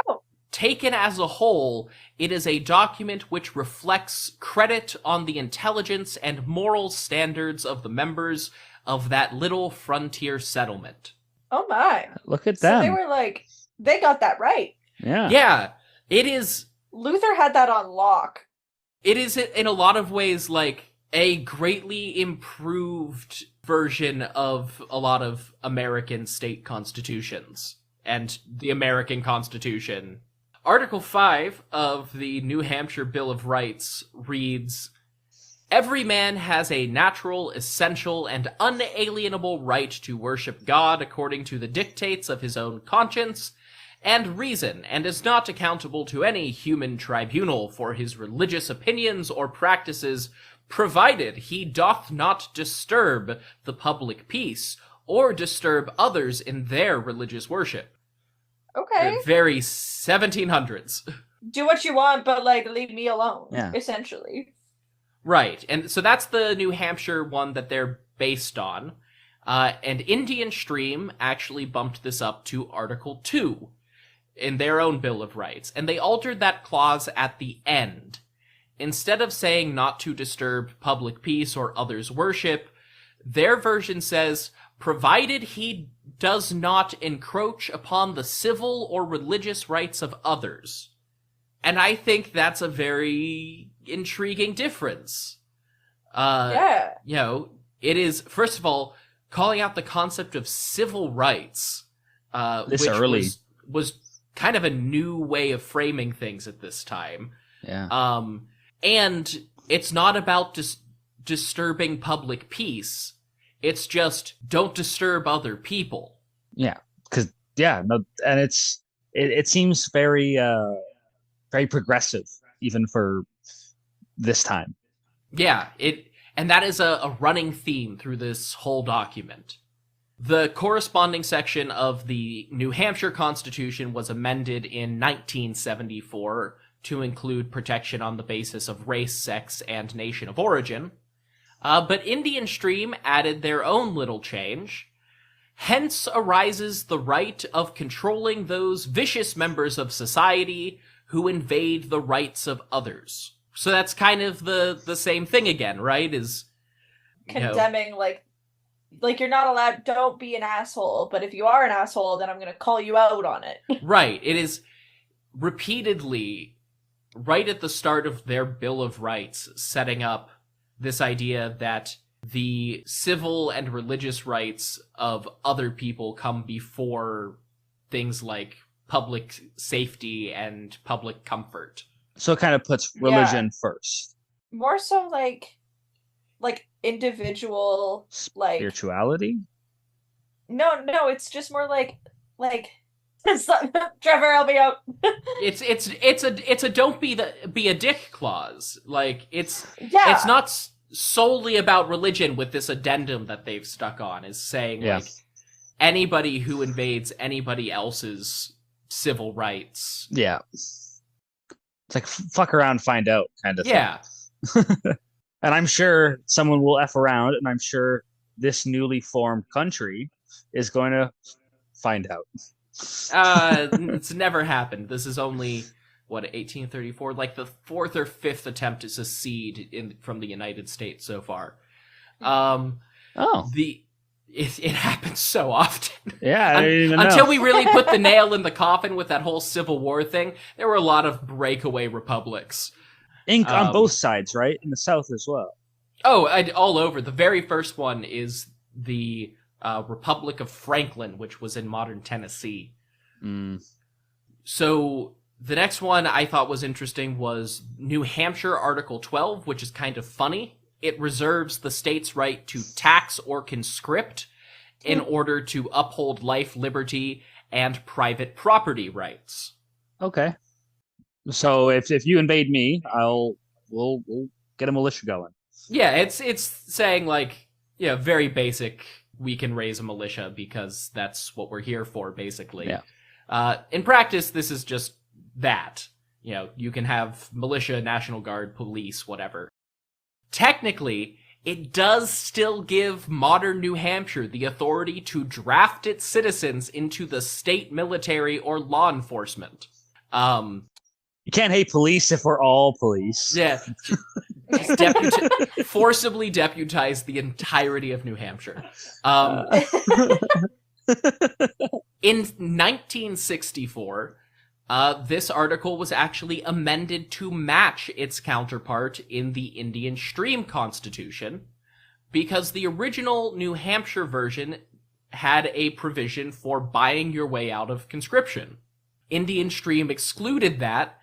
Oh. Taken as a whole, it is a document which reflects credit on the intelligence and moral standards of the members of that little frontier settlement. Oh my. Look at them. So they were like, they got that right. Yeah. Yeah, it is... Luther had that on lock. It is, in a lot of ways, like, a greatly improved version of a lot of American state constitutions. And the American Constitution. Article 5 of the New Hampshire Bill of Rights reads, "Every man has a natural, essential, and unalienable right to worship God according to the dictates of his own conscience and reason, and is not accountable to any human tribunal for his religious opinions or practices, provided he doth not disturb the public peace, or disturb others in their religious worship." Okay. Very 1700s. Do what you want, but like leave me alone. Yeah. Essentially. Right, and so that's the New Hampshire one that they're based on. And Indian Stream actually bumped this up to Article 2 in their own Bill of Rights, and they altered that clause at the end. Instead of saying not to disturb public peace or others' worship, their version says, provided he does not encroach upon the civil or religious rights of others. And I think that's a very intriguing difference. Yeah. You know, it is, first of all, calling out the concept of civil rights, This which early. was kind of a new way of framing things at this time. Yeah. And it's not about disturbing public peace. It's just don't disturb other people. Yeah. Because, yeah, no, and it seems very, very progressive, even for this time. Yeah, and that is a running theme through this whole document. The corresponding section of the New Hampshire Constitution was amended in 1974 to include protection on the basis of race, sex, and nation of origin. But Indian Stream added their own little change. Hence arises the right of controlling those vicious members of society who invade the rights of others. So that's kind of the same thing again, right? Is condemning, like you're not allowed, don't be an asshole, but if you are an asshole, then I'm going to call you out on it. Right. It is repeatedly, right at the start of their Bill of Rights, setting up this idea that the civil and religious rights of other people come before things like public safety and public comfort. So it kind of puts religion first. More so like individual, like spirituality. No, it's just more like Trevor, help me out. it's a don't be a dick clause. Like it's not solely about religion with this addendum that they've stuck on, is saying like anybody who invades anybody else's civil rights. Yeah. It's like fuck around, find out kind of thing. Yeah. And I'm sure someone will F around, and I'm sure this newly formed country is going to find out. It's never happened. This is only, 1834? Like the fourth or fifth attempt to secede from the United States so far. It happens so often. Yeah, I didn't even know. Until we really put the nail in the coffin with that whole Civil War thing, there were a lot of breakaway republics. On both sides, right? In the South as well. Oh, all over. The very first one is the Republic of Franklin, which was in modern Tennessee. Mm. So the next one I thought was interesting was New Hampshire Article 12, which is kind of funny. It reserves the state's right to tax or conscript in order to uphold life, liberty, and private property rights. Okay. So if you invade me, we'll get a militia going. Yeah, it's saying like, very basic. We can raise a militia because that's what we're here for, basically. Yeah. In practice, this is just that. You can have militia, National Guard, police, whatever. Technically, it does still give modern New Hampshire the authority to draft its citizens into the state military or law enforcement. You can't hate police if we're all police. Yeah. Forcibly deputize the entirety of New Hampshire. In 1964, this article was actually amended to match its counterpart in the Indian Stream Constitution, because the original New Hampshire version had a provision for buying your way out of conscription. Indian Stream excluded that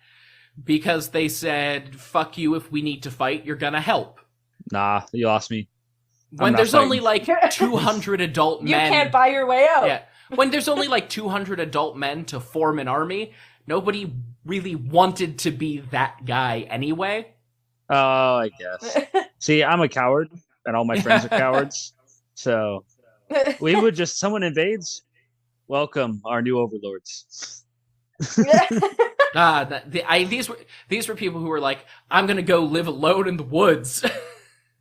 because they said, fuck you, if we need to fight, you're gonna help. Nah, you lost me. When there's only like 200 adult men... You can't buy your way out. Yeah. When there's only like 200 adult men to form an army, nobody really wanted to be that guy anyway. Oh, I guess. See, I'm a coward, and all my friends are cowards. So we would just, someone invades, welcome our new overlords. These were people who were like, I'm gonna go live alone in the woods.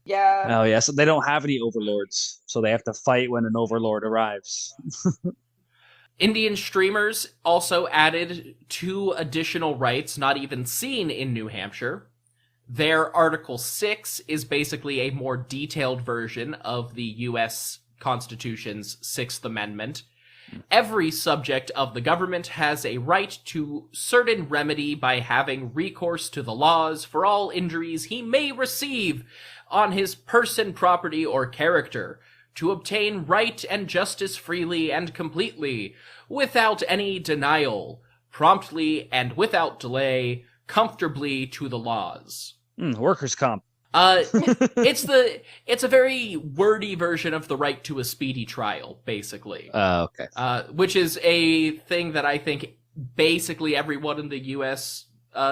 Yeah. Oh yeah, so they don't have any overlords, so they have to fight when an overlord arrives. Indian streamers also added 2 additional rights not even seen in New Hampshire. Their Article 6 is basically a more detailed version of the U.S. Constitution's 6th Amendment. Every subject of the government has a right to certain remedy by having recourse to the laws for all injuries he may receive on his person, property, or character, to obtain right and justice freely and completely, without any denial, promptly and without delay, comfortably to the laws. Workers' comp. It's a very wordy version of the right to a speedy trial, basically. Okay. Which is a thing that I think basically everyone in the U.S.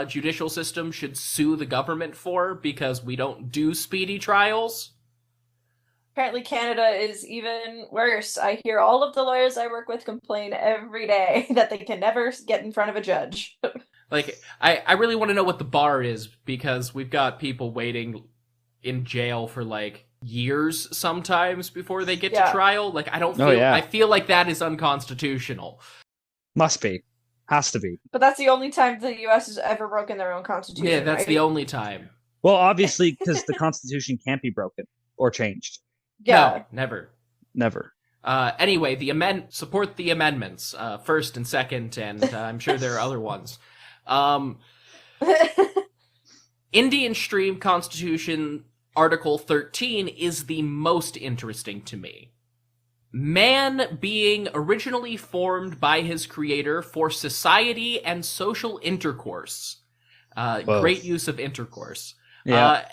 Judicial system should sue the government for, because we don't do speedy trials. Apparently Canada is even worse. I hear all of the lawyers I work with complain every day that they can never get in front of a judge. Like, I really want to know what the bar is, because we've got people waiting in jail for, like, years sometimes before they get to trial. Like, I don't feel... I feel like that is unconstitutional. Must be. Has to be. But that's the only time the U.S. has ever broken their own constitution, Yeah, that's right? the only time. Well, obviously, because the Constitution can't be broken or changed. Yeah. No, never. Never. Anyway, support the amendments, first and second, and I'm sure there are other ones. Indian Stream Constitution Article 13 is the most interesting to me. Man being originally formed by his creator for society and social intercourse. Great use of intercourse. Yeah.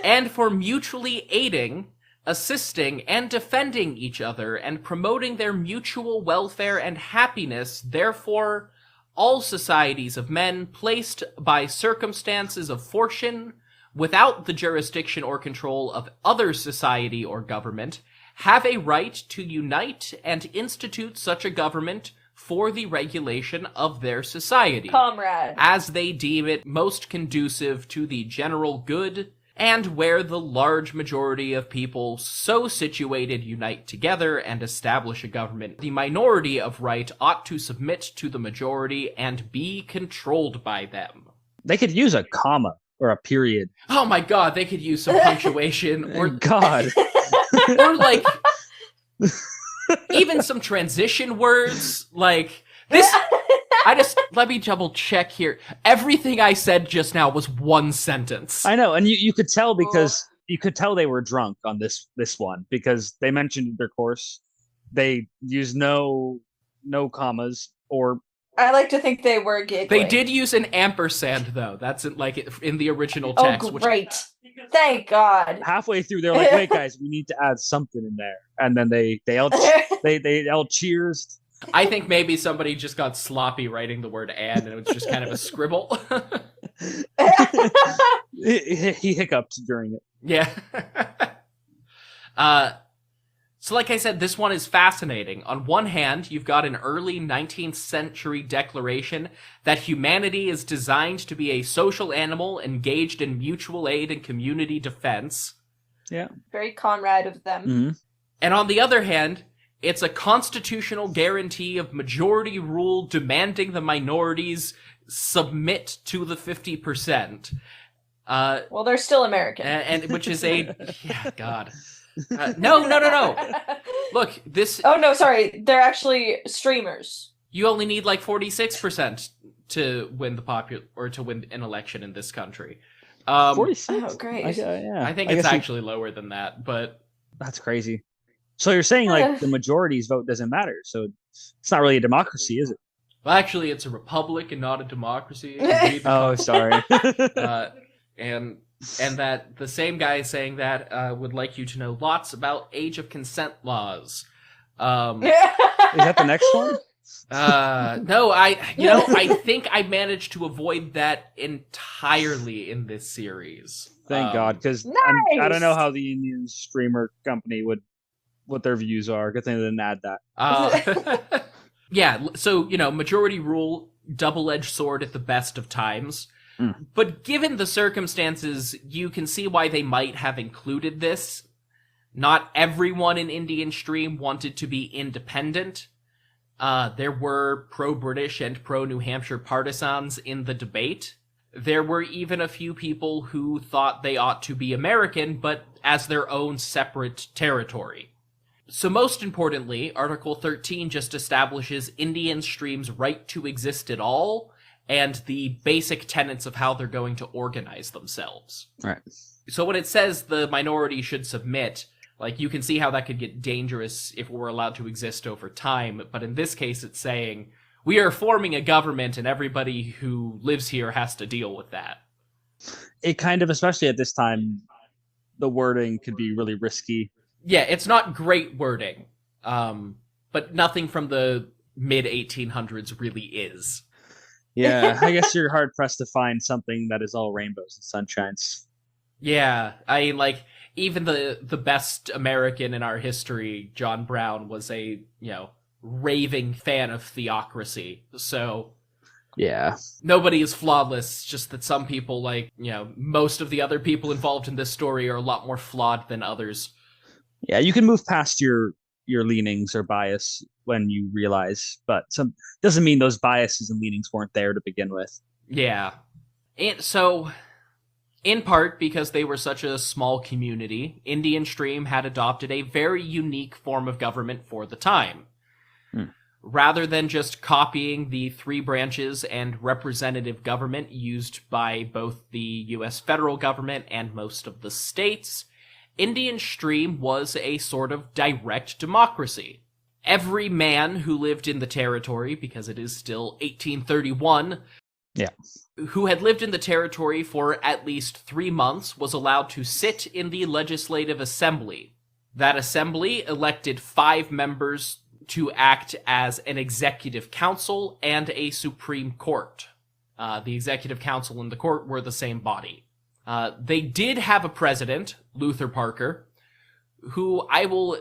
And for mutually aiding, assisting, and defending each other, and promoting their mutual welfare and happiness, therefore, all societies of men placed by circumstances of fortune, without the jurisdiction or control of other society or government, have a right to unite and institute such a government for the regulation of their society, Comrade, as they deem it most conducive to the general good, and where the large majority of people so situated unite together and establish a government, the minority of right ought to submit to the majority and be controlled by them. They could use a comma or a period. Oh my god, they could use some punctuation. Or God. Or like even some transition words. Like this let me double check here. Everything I said just now was one sentence. I know, and you could tell because you could tell they were drunk on this one, because they mentioned intercourse. They used no commas or... I like to think they were giggling. They did use an ampersand, though. That's in the original text. Oh, great. Thank God. Halfway through, they're like, wait, guys, we need to add something in there. And then they all cheers. I think maybe somebody just got sloppy writing the word "and," and it was just kind of a scribble. He hiccuped during it. Yeah. So like I said, this one is fascinating. On one hand, you've got an early 19th century declaration that humanity is designed to be a social animal engaged in mutual aid and community defense. Yeah. Very comrade of them. Mm-hmm. And on the other hand, it's a constitutional guarantee of majority rule demanding the minorities submit to the 50%. Well, they're still American. And which is a... Yeah, God... No. Look, this... Oh, no, sorry. They're actually streamers. You only need like 46% to win to win an election in this country. 46? Oh, great. I think it's actually lower than that, but... That's crazy. So you're saying like the majority's vote doesn't matter, so it's not really a democracy, is it? Well, actually, it's a republic and not a democracy. Oh, sorry. And that the same guy saying that would like you to know lots about age of consent laws. Is that the next one? No, I think I managed to avoid that entirely in this series. Thank God, because nice! I don't know how the Indian streamer company what their views are. Good thing they didn't add that. Yeah, so, majority rule, double-edged sword at the best of times. But given the circumstances, you can see why they might have included this. Not everyone in Indian Stream wanted to be independent. There were pro-British and pro-New Hampshire partisans in the debate. There were even a few people who thought they ought to be American, but as their own separate territory. So most importantly, Article 13 just establishes Indian Stream's right to exist at all, and the basic tenets of how they're going to organize themselves. Right. So when it says the minority should submit, like, you can see how that could get dangerous if we're allowed to exist over time, but in this case it's saying, we are forming a government and everybody who lives here has to deal with that. It kind of, especially at this time, the wording could be really risky. Yeah, it's not great wording, but nothing from the mid-1800s really is. Yeah, I guess you're hard-pressed to find something that is all rainbows and sunshines. Yeah, I mean, like, even the best American in our history, John Brown, was a, raving fan of theocracy, so... Yeah. Nobody is flawless, just that some people, most of the other people involved in this story are a lot more flawed than others. Yeah, you can move past your leanings or bias when you realize, but some doesn't mean those biases and leanings weren't there to begin with. Yeah. And so, in part because they were such a small community, Indian Stream had adopted a very unique form of government for the time. Rather than just copying the three branches and representative government used by both the U.S. federal government and most of the states, Indian Stream was a sort of direct democracy. Every man who lived in the territory, because it is still 1831, who had lived in the territory for at least 3 months was allowed to sit in the Legislative Assembly. That assembly elected 5 members to act as an executive council and a Supreme Court. The executive council and the court were the same body. They did have a president, Luther Parker, who I will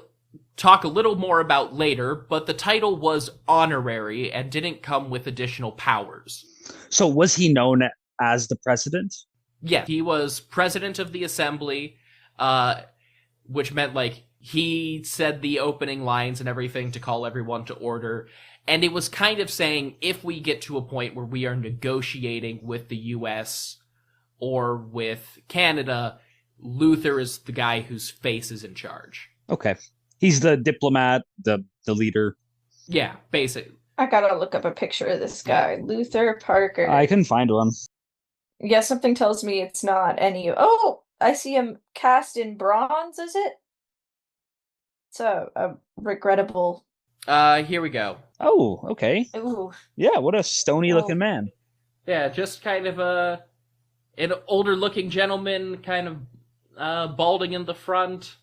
talk a little more about later, but the title was honorary and didn't come with additional powers. So was he known as the president? Yeah, he was president of the assembly, which meant, he said the opening lines and everything to call everyone to order. And it was kind of saying, if we get to a point where we are negotiating with the U.S. or with Canada, Luther is the guy whose face is in charge. Okay. He's the diplomat, the leader. Yeah, basically. I gotta look up a picture of this guy. Yeah. Luther Parker. I couldn't find one. Yeah, something tells me it's not any... Oh! I see him cast in bronze, is it? It's a regrettable... Here we go. Oh, okay. Ooh. Yeah, what a stony-looking man. Yeah, just kind of an older-looking gentleman, kind of balding in the front.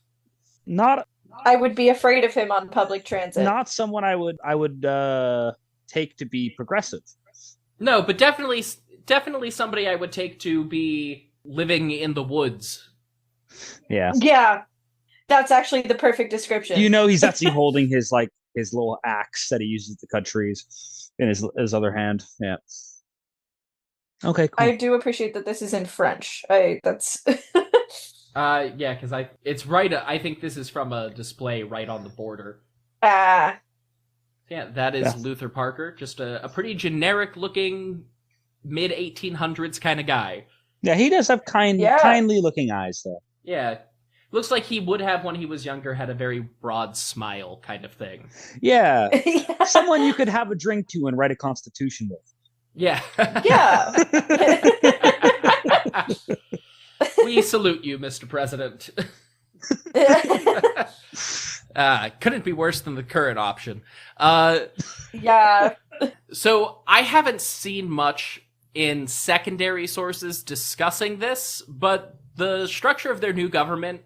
Not... I would be afraid of him on public transit. Not someone I would take to be progressive. No, but definitely somebody I would take to be living in the woods. Yeah. Yeah. That's actually the perfect description. He's actually holding his little axe that he uses to cut trees in his other hand. Yeah. Okay, cool. I do appreciate that this is in French. That's yeah, because it's right. I think this is from a display right on the border. Yeah, that is Luther Parker, just a pretty generic-looking mid-1800s kind of guy. Yeah, he does have kindly-looking eyes, though. Yeah, looks like he would have when he was younger, had a very broad smile kind of thing. Yeah, someone you could have a drink to and write a constitution with. Yeah. Yeah. We salute you, Mr. President. Couldn't be worse than the current option. Yeah. So I haven't seen much in secondary sources discussing this, but the structure of their new government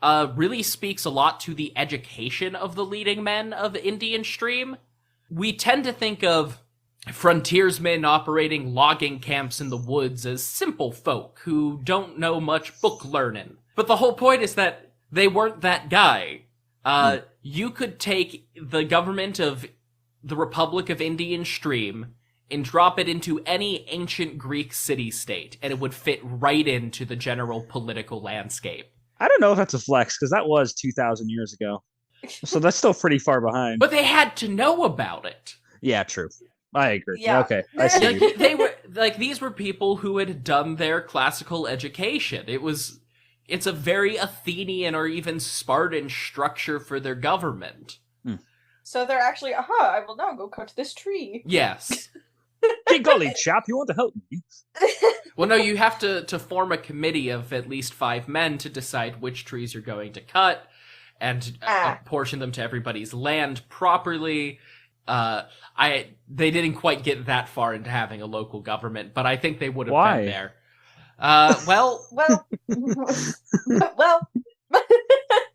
really speaks a lot to the education of the leading men of Indian Stream. We tend to think of frontiersmen operating logging camps in the woods as simple folk who don't know much book learning. But the whole point is that they weren't that guy. You could take the government of the Republic of Indian Stream and drop it into any ancient Greek city-state, and it would fit right into the general political landscape. I don't know if that's a flex, because that was 2,000 years ago. So that's still pretty far behind. But they had to know about it. Yeah, true. I agree. Yeah. Okay, I see. Like, they were like, these were people who had done their classical education. It's a very Athenian or even Spartan structure for their government. So they're actually, I will now go cut this tree. Yes. Hey, golly, chap, you want to help me? Well, no, you have to form a committee of at least 5 men to decide which trees you're going to cut and apportion them to everybody's land properly. They didn't quite get that far into having a local government, but I think they would have been there. Well,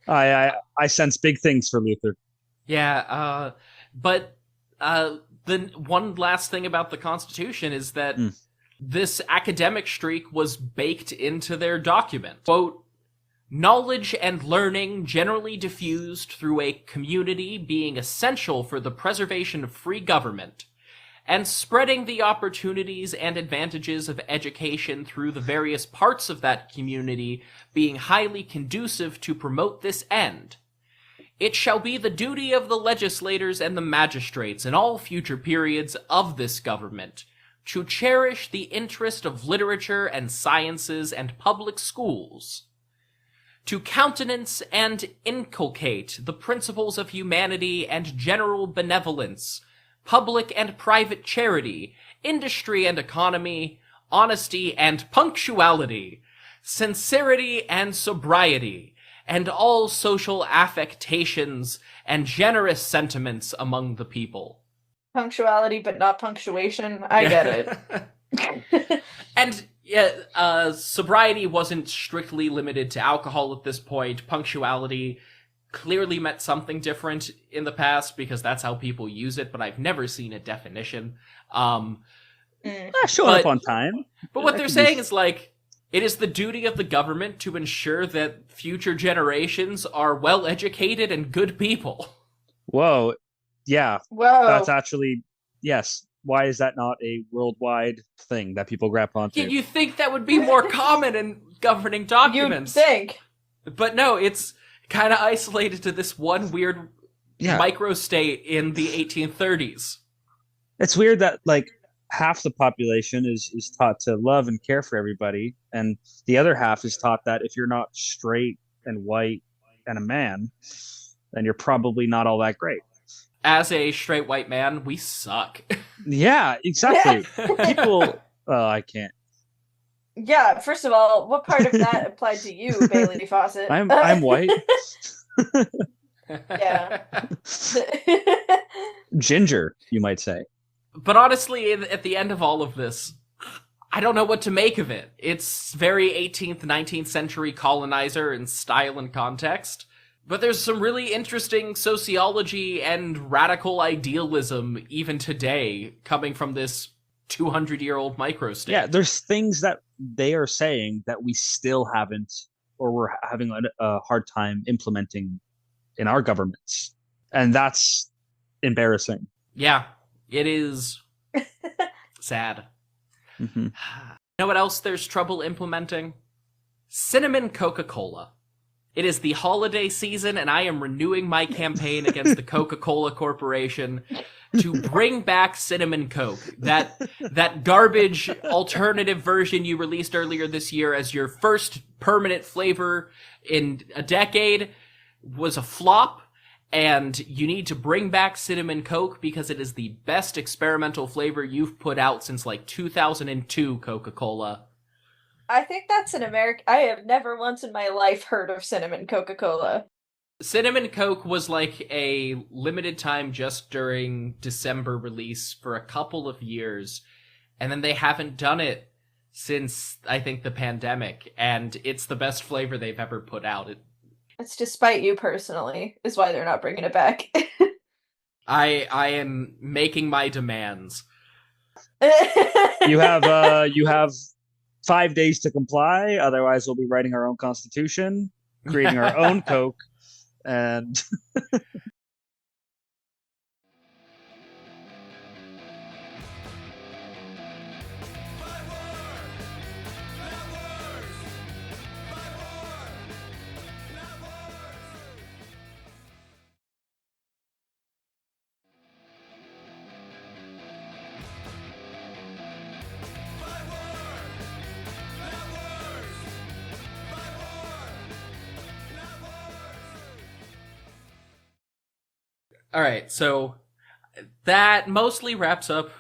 I sense big things for Luther. Yeah, but the one last thing about the Constitution is that this academic streak was baked into their document. Quote, knowledge and learning generally diffused through a community being essential for the preservation of free government, and spreading the opportunities and advantages of education through the various parts of that community being highly conducive to promote this end. It shall be the duty of the legislators and the magistrates in all future periods of this government to cherish the interest of literature and sciences and public schools, to countenance and inculcate the principles of humanity and general benevolence, public and private charity, industry and economy, honesty and punctuality, sincerity and sobriety, and all social affectations and generous sentiments among the people. Punctuality, but not punctuation. I get it. And sobriety wasn't strictly limited to alcohol at this point. Punctuality clearly meant something different in the past because that's how people use it, but I've never seen a definition. Showing up on time. But what they're saying is like, it is the duty of the government to ensure that future generations are well-educated and good people. Whoa. Yeah. Whoa. That's actually, yes. Why is that not a worldwide thing that people grab onto? You think that would be more common in governing documents. You'd think. But no, it's kind of isolated to this one weird microstate in the 1830s. It's weird that, like, half the population is taught to love and care for everybody, and the other half is taught that if you're not straight and white and a man, then you're probably not all that great. As a straight white man, we suck. Yeah, exactly. People, I can't. Yeah, first of all, what part of that applied to you, Bailey Fawcett? I'm white. Yeah. Ginger, you might say. But honestly, at the end of all of this, I don't know what to make of it. It's very 18th, 19th century colonizer in style and context. But there's some really interesting sociology and radical idealism even today coming from this 200-year-old microstate. Yeah, there's things that they are saying that we still haven't, or we're having a hard time implementing in our governments. And that's embarrassing. Yeah, it is sad. Mm-hmm. You know what else there's trouble implementing? Cinnamon Coca-Cola. It is the holiday season, and I am renewing my campaign against the Coca-Cola Corporation to bring back Cinnamon Coke. That garbage alternative version you released earlier this year as your first permanent flavor in a decade was a flop, and you need to bring back Cinnamon Coke because it is the best experimental flavor you've put out since like 2002, Coca-Cola. I think that's an American. I have never once in my life heard of Cinnamon Coca-Cola. Cinnamon Coke was like a limited time just during December release for a couple of years, and then they haven't done it since, I think, the pandemic, and it's the best flavor they've ever put out. It's despite you personally, is why they're not bringing it back. I am making my demands. You have 5 days to comply, otherwise we'll be writing our own constitution, creating our own Coke, and All right, so that mostly wraps up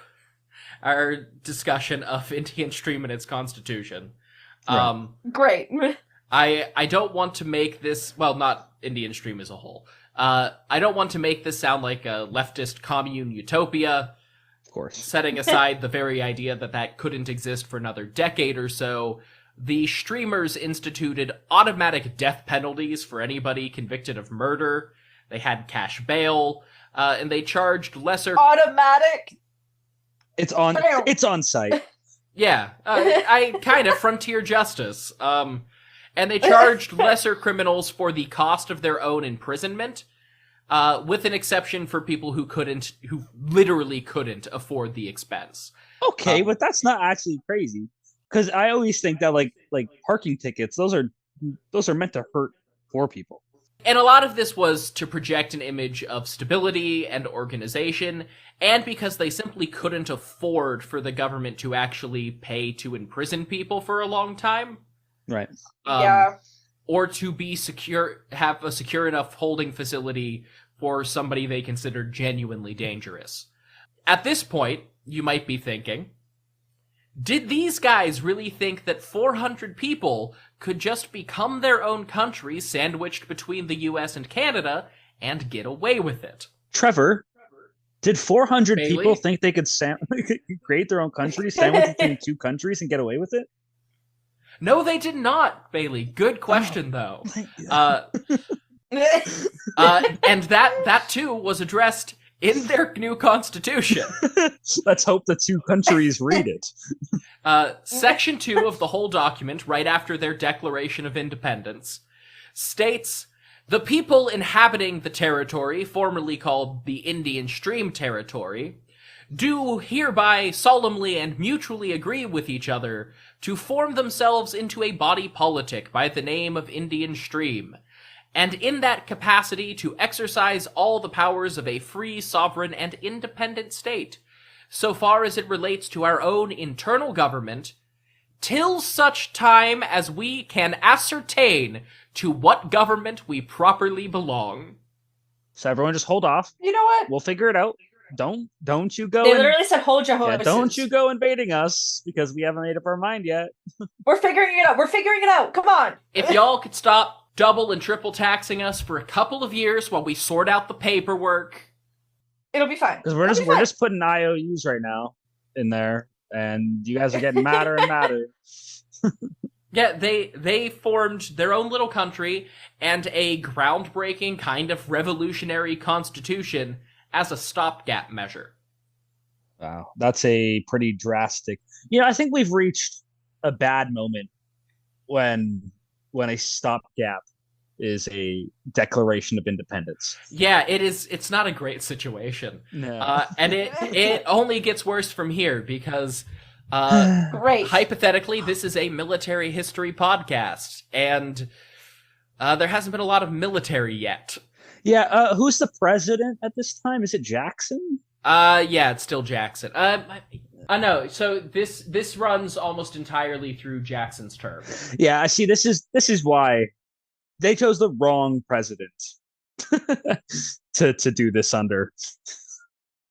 our discussion of Indian Stream and its constitution. Right. Great. I don't want to make this, well, not Indian Stream as a whole. I don't want to make this sound like a leftist commune utopia, Of course. setting aside the very idea that that couldn't exist for another decade or so. The streamers instituted automatic death penalties for anybody convicted of murder. They had cash bail, and they charged lesser... Automatic. It's on site. Yeah, I kind of frontier justice. And they charged lesser criminals for the cost of their own imprisonment, with an exception for people who literally couldn't afford the expense. Okay, but that's not actually crazy. Because I always think that like parking tickets, those are meant to hurt poor people. And a lot of this was to project an image of stability and organization, and because they simply couldn't afford for the government to actually pay to imprison people for a long time. Right. Yeah. Or to be have a secure enough holding facility for somebody they considered genuinely dangerous. At this point, you might be thinking, did these guys really think that 400 people could just become their own country sandwiched between the US and Canada and get away with it? Trevor, did 400 Bailey? people think they could create their own country, sandwiched between two countries, and get away with it? No, they did not, Bailey. Good question, though. And that too was addressed in their new constitution. Let's hope the two countries read it. Section 2 of the whole document, right after their Declaration of Independence, states, "The people inhabiting the territory, formerly called the Indian Stream Territory, do hereby solemnly and mutually agree with each other to form themselves into a body politic by the name of Indian Stream, and in that capacity to exercise all the powers of a free, sovereign, and independent state, so far as it relates to our own internal government, till such time as we can ascertain to what government we properly belong." So everyone just hold off. You know what? We'll figure it out. Don't you go. They literally said, "Hold your horses." Yeah, don't you go invading us because we haven't made up our mind yet. We're figuring it out. We're figuring it out. Come on. If y'all could stop double and triple taxing us for a couple of years while we sort out the paperwork, It'll be fine. Because we're just putting IOUs right now in there, and you guys are getting madder and madder. Yeah, they formed their own little country and a groundbreaking kind of revolutionary constitution as a stopgap measure. Wow, that's a pretty drastic. I think we've reached a bad moment when a stopgap is a declaration of independence. Yeah, it is. It's not a great situation. No. And it only gets worse from here because Great. hypothetically, this is a military history podcast, and there hasn't been a lot of military yet. Yeah, who's the president at this time? Is it Jackson? Yeah, it's still Jackson. No, so this runs almost entirely through Jackson's term. Yeah, I see. This is why they chose the wrong president to do this under.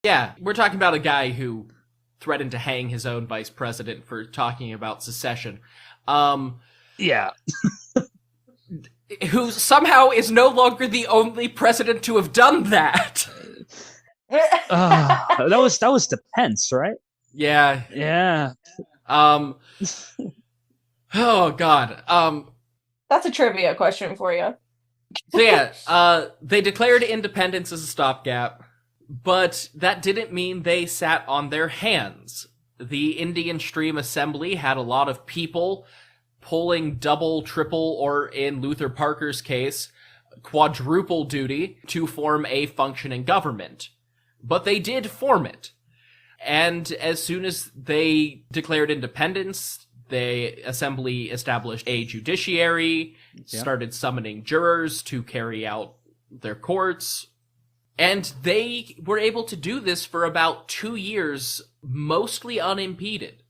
Yeah, we're talking about a guy who threatened to hang his own vice president for talking about secession. Yeah. Who somehow is no longer the only president to have done that. That was the Pence, right? Yeah. Yeah. Oh God. That's a trivia question for you. So yeah, they declared independence as a stopgap, but that didn't mean they sat on their hands. The Indian Stream Assembly had a lot of people pulling double, triple, or in Luther Parker's case, quadruple duty to form a functioning government. But they did form it. And as soon as they declared independence, the assembly established a judiciary, started summoning jurors to carry out their courts, and they were able to do this for about 2 years, mostly unimpeded.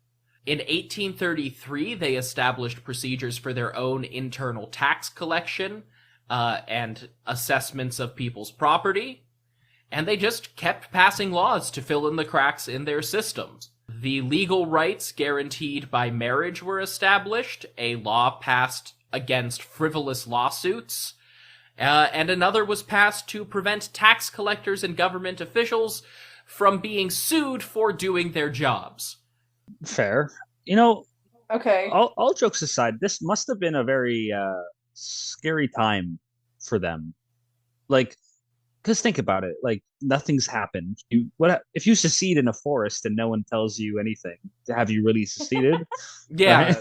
In 1833, they established procedures for their own internal tax collection and assessments of people's property. and they just kept passing laws to fill in the cracks in their systems. The legal rights guaranteed by marriage were established, a law passed against frivolous lawsuits, and another was passed to prevent tax collectors and government officials from being sued for doing their jobs. Fair. You know, Okay. all jokes aside, this must have been a very scary time for them. Like, because think about it, like nothing's happened. If you secede in a forest and no one tells you anything? Have you really seceded? Yeah.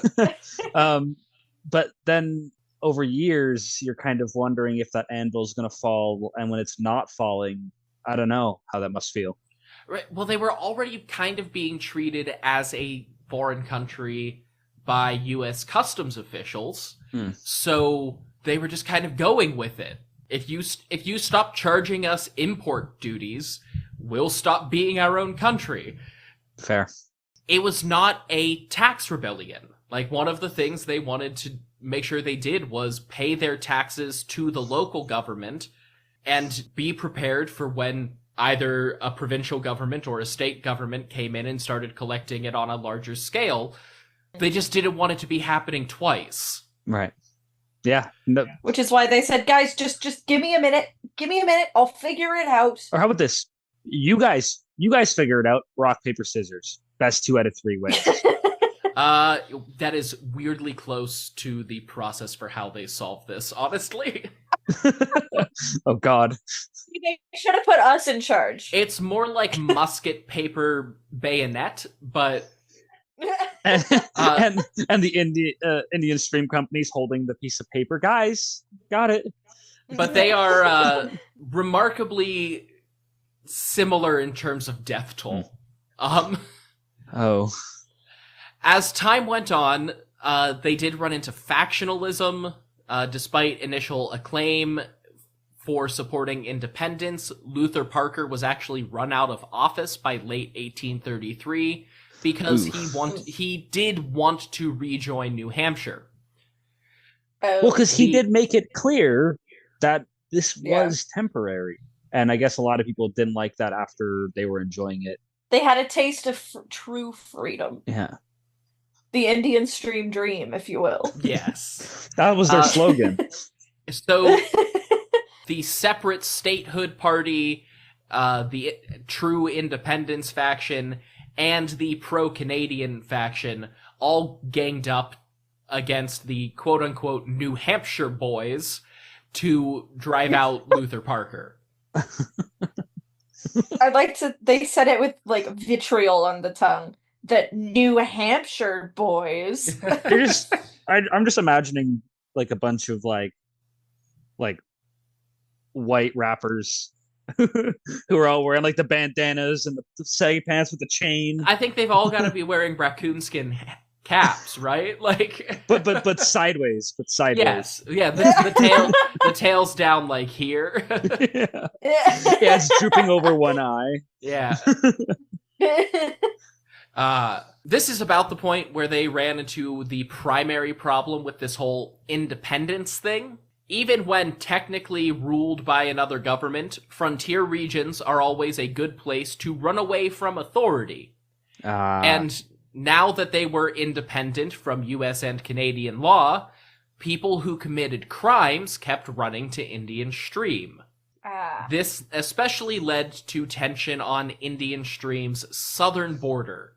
But then over years, you're kind of wondering if that anvil's going to fall, and when it's not falling, I don't know how that must feel. Right. Well, they were already kind of being treated as a foreign country by U.S. customs officials, so they were just kind of going with it. If you stop charging us import duties, we'll stop being our own country. Fair. It was not a tax rebellion. Like, one of the things they wanted to make sure they did was pay their taxes to the local government and be prepared for when either a provincial government or a state government came in and started collecting it on a larger scale. They just didn't want it to be happening twice. Right. Yeah. No. Which is why they said, guys, just give me a minute. Give me a minute. I'll figure it out. Or how about this? You guys figure it out. Rock, paper, scissors. Best 2 out of 3 wins. That is weirdly close to the process for how they solve this, honestly. Oh, God. They should have put us in charge. It's more like musket, paper, bayonet, but... and the Indian stream companies holding the piece of paper. Guys, got it. But they are remarkably similar in terms of death toll. Oh. As time went on, they did run into factionalism. Despite initial acclaim for supporting independence, Luther Parker was actually run out of office by late 1833 because he did want to rejoin New Hampshire. Well, because he did make it clear that this was temporary. And I guess a lot of people didn't like that after they were enjoying it. They had a taste of true freedom. Yeah. The Indian Stream Dream, if you will. Yes. That was their slogan. So the separate statehood party, the true independence faction, and the pro-Canadian faction all ganged up against the quote-unquote New Hampshire boys to drive out Luther Parker. They said it with, like, vitriol on the tongue. The New Hampshire boys. I'm just imagining, like, a bunch of, like white rappers who are all wearing, like, the bandanas and the saggy pants with the chain. I think they've all got to be wearing raccoon skin caps, right? Like, but sideways. Yes, yeah. The tail's down, like, here. Yeah, it's drooping over one eye. Yeah. This is about the point where they ran into the primary problem with this whole independence thing. Even when technically ruled by another government, frontier regions are always a good place to run away from authority. And now that they were independent from US and Canadian law, people who committed crimes kept running to Indian Stream. This especially led to tension on Indian Stream's southern border,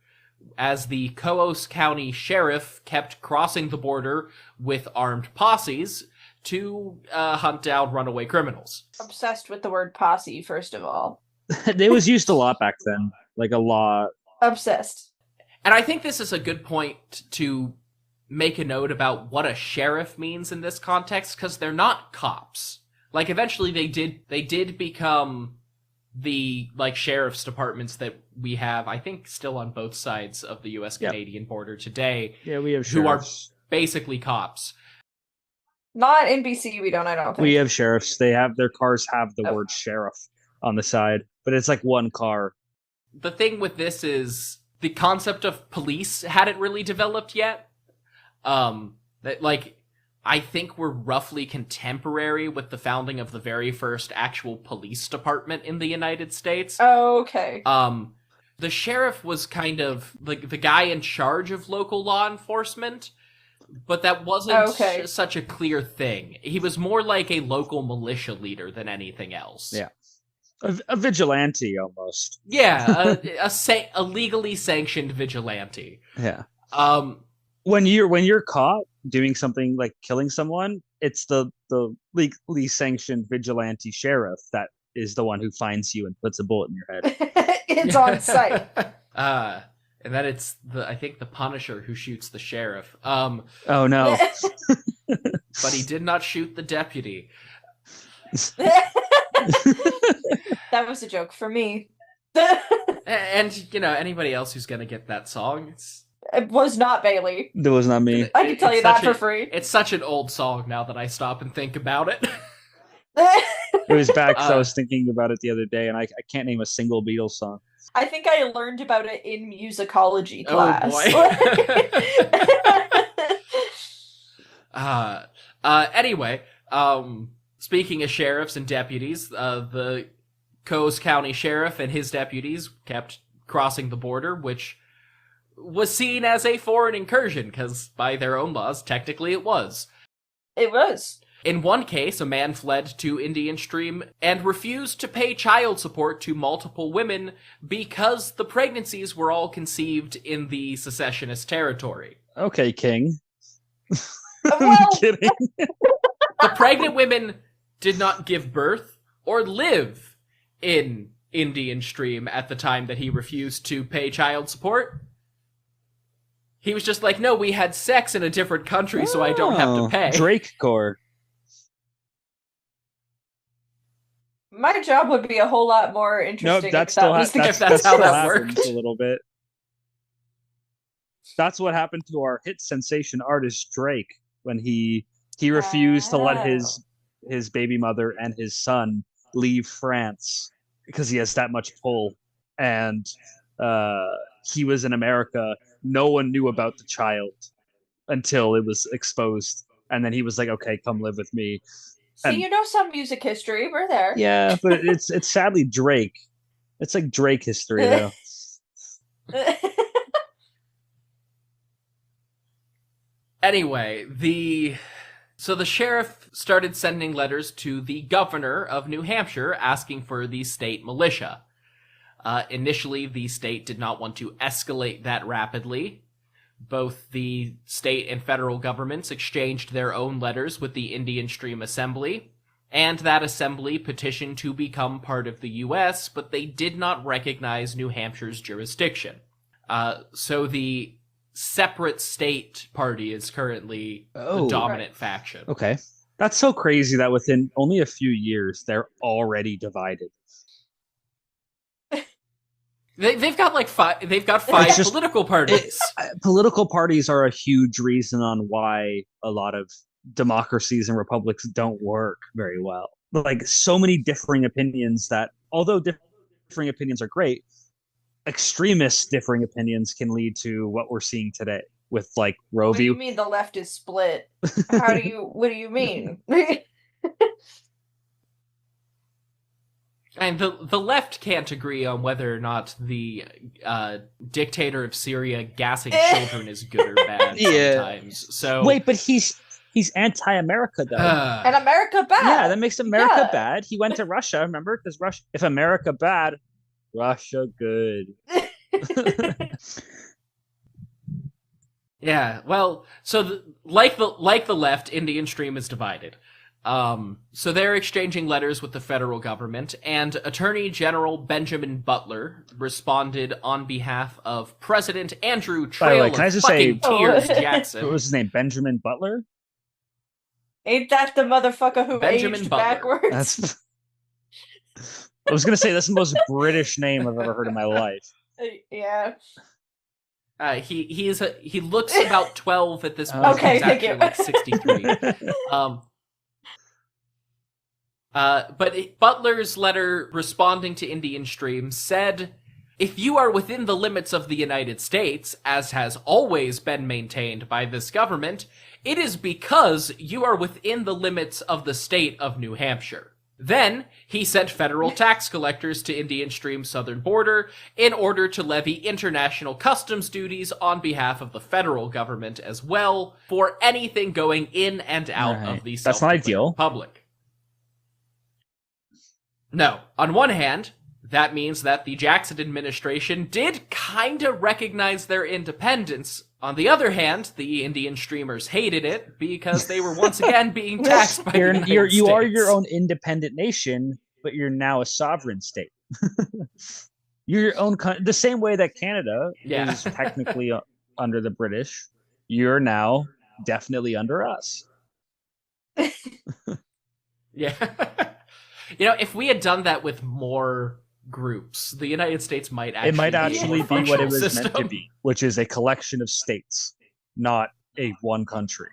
as the Coos County Sheriff kept crossing the border with armed posses to hunt down runaway criminals. Obsessed with the word posse, first of all. It was used a lot back then. Like, a lot. Obsessed. And I think this is a good point to make a note about what a sheriff means in this context, because they're not cops. Like, eventually they did become the, like, sheriff's departments that we have, I think, still on both sides of the US-Canadian border today. Yeah, we have sheriffs. Who are basically cops. Not in BC, we don't, I don't think. We have sheriffs. Their cars have the word sheriff on the side, but it's like one car. The thing with this is the concept of police hadn't really developed yet. I think were roughly contemporary with the founding of the very first actual police department in the United States. Oh, okay. The sheriff was kind of like the guy in charge of local law enforcement, but that wasn't such a clear thing. He was more like a local militia leader than anything else. Yeah. A vigilante, almost. Yeah, a legally sanctioned vigilante. Yeah. When you're caught doing something like killing someone, it's the legally sanctioned vigilante sheriff that is the one who finds you and puts a bullet in your head. It's on site. And then it's I think the Punisher who shoots the sheriff. Oh no. But he did not shoot the deputy. That was a joke for me. And anybody else who's gonna get that song, it was not Bailey. That was not me. I can tell you that for free. It's such an old song now that I stop and think about it. It was back because I was thinking about it the other day, and I can't name a single Beatles song. I think I learned about it in musicology class. Oh boy. Anyway, speaking of sheriffs and deputies, the Coos County Sheriff and his deputies kept crossing the border, which was seen as a foreign incursion, because by their own laws, technically it was. It was. In one case, a man fled to Indian Stream and refused to pay child support to multiple women because the pregnancies were all conceived in the secessionist territory. Okay, King. Well, I'm kidding. The pregnant women did not give birth or live in Indian Stream at the time that he refused to pay child support. He was just like, no, we had sex in a different country, so I don't have to pay. Drake core. my job would be a whole lot more interesting. Nope, that's how that worked a little bit. That's what happened to our hit sensation artist Drake when he refused to let his baby mother and his son leave France because he has that much pull, and he was in America. No one knew about the child until it was exposed, and then he was like, "Okay, come live with me." So you know some music history. We're there. Yeah, but it's sadly Drake. It's like Drake history though. Anyway, the sheriff started sending letters to the governor of New Hampshire asking for the state militia. Initially, the state did not want to escalate that rapidly. Both the state and federal governments exchanged their own letters with the Indian Stream Assembly, and that assembly petitioned to become part of the U.S., but they did not recognize New Hampshire's jurisdiction. So the separate state party is currently the dominant faction. Okay. That's so crazy that within only a few years, they're already divided. They've got like five political parties. Political parties are a huge reason on why a lot of democracies and republics don't work very well. Like so many differing opinions that, although differing opinions are great, extremist differing opinions can lead to what we're seeing today with like Roe v. What do you mean the left is split? What do you mean? And the left can't agree on whether or not the dictator of Syria gassing children is good or bad sometimes. So wait, but he's anti-America though. And America bad. Yeah, that makes America bad. He went to Russia, remember? Because Russia, if America bad, Russia good. Yeah, well, so like the left, Indian Stream is divided. So they're exchanging letters with the federal government, and Attorney General Benjamin Butler responded on behalf of President Andrew Trail Tears Jackson. What was his name? Benjamin Butler? Ain't that the motherfucker who Benjamin aged Butler. backwards? I was gonna say that's the most British name I've ever heard in my life. Yeah. He looks about 12 at this point. Okay, He's thank actually you. like 63. But Butler's letter responding to Indian Stream said, if you are within the limits of the United States, as has always been maintained by this government, it is because you are within the limits of the state of New Hampshire. Then, he sent federal tax collectors to Indian Stream's southern border in order to levy international customs duties on behalf of the federal government as well for anything going in and out of the self-declared republic. No. On one hand, that means that the Jackson administration did kinda recognize their independence. On the other hand, the Indian Streamers hated it because they were once again being taxed by the United States. You are your own independent nation, but you're now a sovereign state. You're your own the same way that Canada is technically under the British. You're now definitely under us. Yeah. If we had done that with more groups, the United States might actually be what it was meant to be, which is a collection of states, not a one country.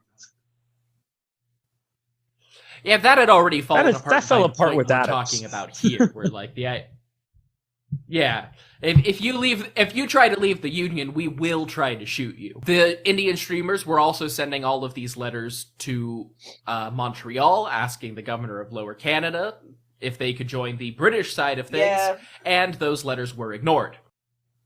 Yeah, that had already fallen apart. That fell apart with that. Talking about here, where like if you try to leave the Union, we will try to shoot you. The Indian Streamers were also sending all of these letters to Montreal, asking the governor of Lower Canada if they could join the British side of things, and those letters were ignored.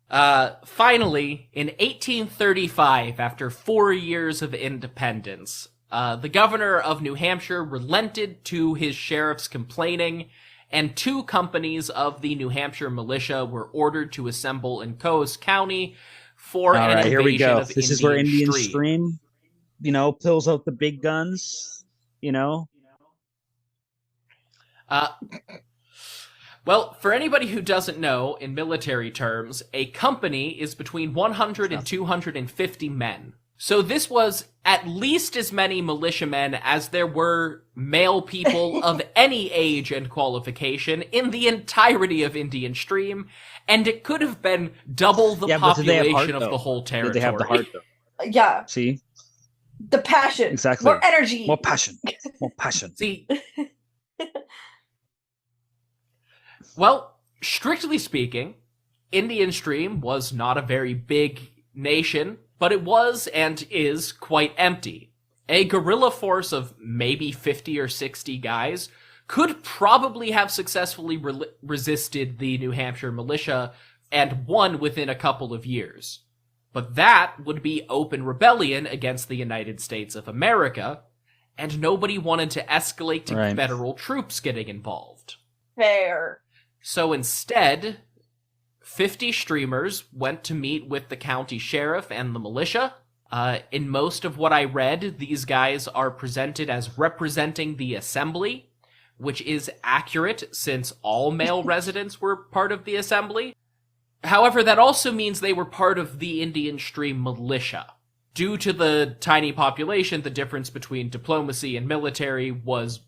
Finally, in 1835, after 4 years of independence, the governor of New Hampshire relented to his sheriffs complaining, and 2 companies of the New Hampshire militia were ordered to assemble in Coos County for an invasion here we go. of This is where Indian Stream, pulls out the big guns, Well, for anybody who doesn't know, in military terms, a company is between 100 and 250 men. So this was at least as many militiamen as there were male people of any age and qualification in the entirety of Indian Stream, and it could have been double the population of the whole territory. Did they have the heart, though? Yeah. See? The passion. Exactly. More energy. More passion. More passion. See? Well, strictly speaking, Indian Stream was not a very big nation, but it was and is quite empty. A guerrilla force of maybe 50 or 60 guys could probably have successfully resisted the New Hampshire militia and won within a couple of years. But that would be open rebellion against the United States of America, and nobody wanted to escalate to federal troops getting involved. Fair. So instead, 50 streamers went to meet with the county sheriff and the militia. In most of what I read, these guys are presented as representing the assembly, which is accurate since all male residents were part of the assembly. However, that also means they were part of the Indian Stream militia. Due to the tiny population, the difference between diplomacy and military was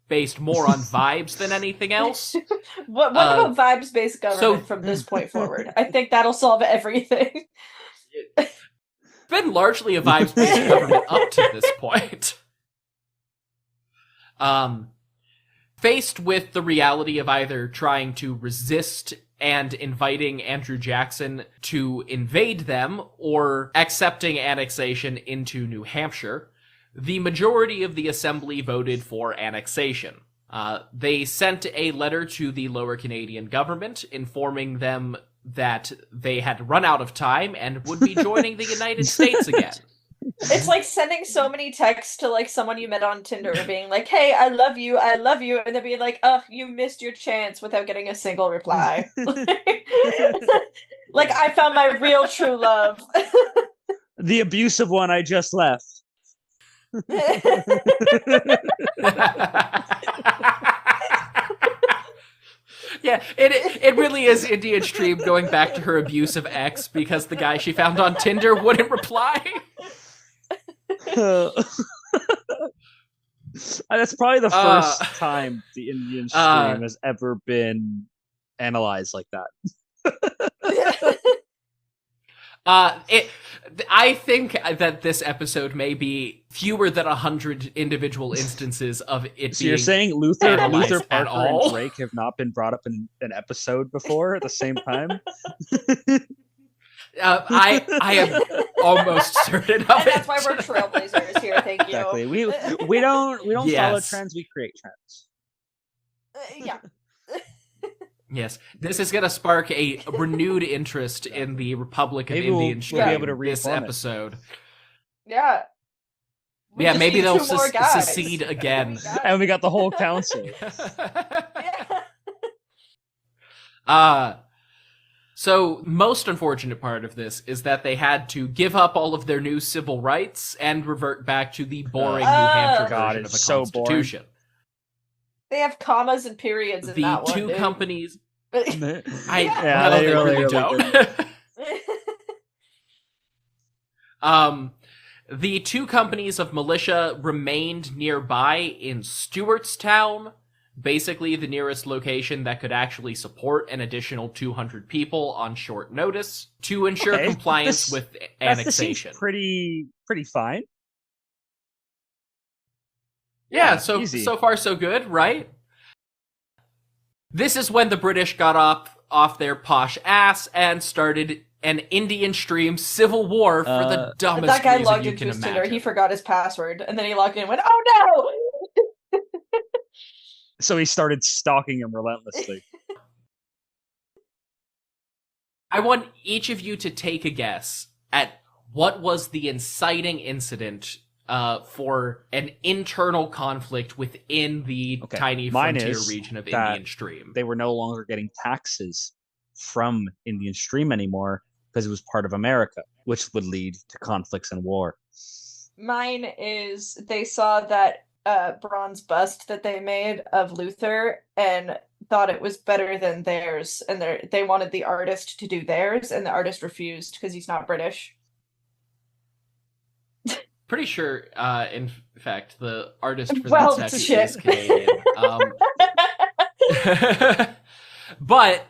based more on vibes than anything else. What about vibes-based government from this point forward? I think that'll solve everything. It's been largely a vibes-based government up to this point. Faced with the reality of either trying to resist and inviting Andrew Jackson to invade them or accepting annexation into New Hampshire, the majority of the assembly voted for annexation. They sent a letter to the Lower Canadian government informing them that they had run out of time and would be joining the United States again. It's like sending so many texts to like someone you met on Tinder being like, hey, I love you, and then being like, oh, you missed your chance without getting a single reply. Like, I found my real true love. The abusive one I just left. Yeah, it really is Indian Stream going back to her abusive ex because the guy she found on Tinder wouldn't reply. That's probably the first time the Indian Stream has ever been analyzed like that. I think that this episode may be fewer than 100 individual instances of it so being you're saying Luther Parker and Drake have not been brought up in an episode before at the same time? I am almost certain of And it. that's why we're trailblazers here. Thank you. Exactly. We don't follow Yes. trends. We create trends. Yeah. Yes, this is going to spark a renewed interest in the Republic of Maybe Indian we'll Stream be able to this reform it. episode. Yeah. We Yeah, just maybe need they'll two more guys. secede again. And we got the whole council. Yeah. So, most unfortunate part of this is that they had to give up all of their new civil rights and revert back to the boring New Hampshire God, version of it's the so boring. Constitution. They have commas and periods in The that one. two dude. companies... Yeah, Yeah, no, they they really don't. The two companies of militia remained nearby in Stewartstown, basically the nearest location that could actually support an additional 200 people on short notice to ensure compliance with annexation. This seems pretty fine. Yeah, easy. so far so good, right? This is when the British got off their posh ass and started an Indian Stream civil war for the dumbest that guy reason logged you into can his imagine. Tinder. He forgot his password, and then he logged in and went, "Oh no!" So he started stalking him relentlessly. I want each of you to take a guess at what was the inciting incident for an internal conflict within the tiny frontier region of Indian Stream. They were no longer getting taxes from Indian Stream anymore because it was part of America, which would lead to conflicts and war. Mine is they saw that bronze bust that they made of Luther and thought it was better than theirs, and they wanted the artist to do theirs, and the artist refused because he's not British. Pretty sure, in fact, the artist for Well, that statue shit. is Canadian. But,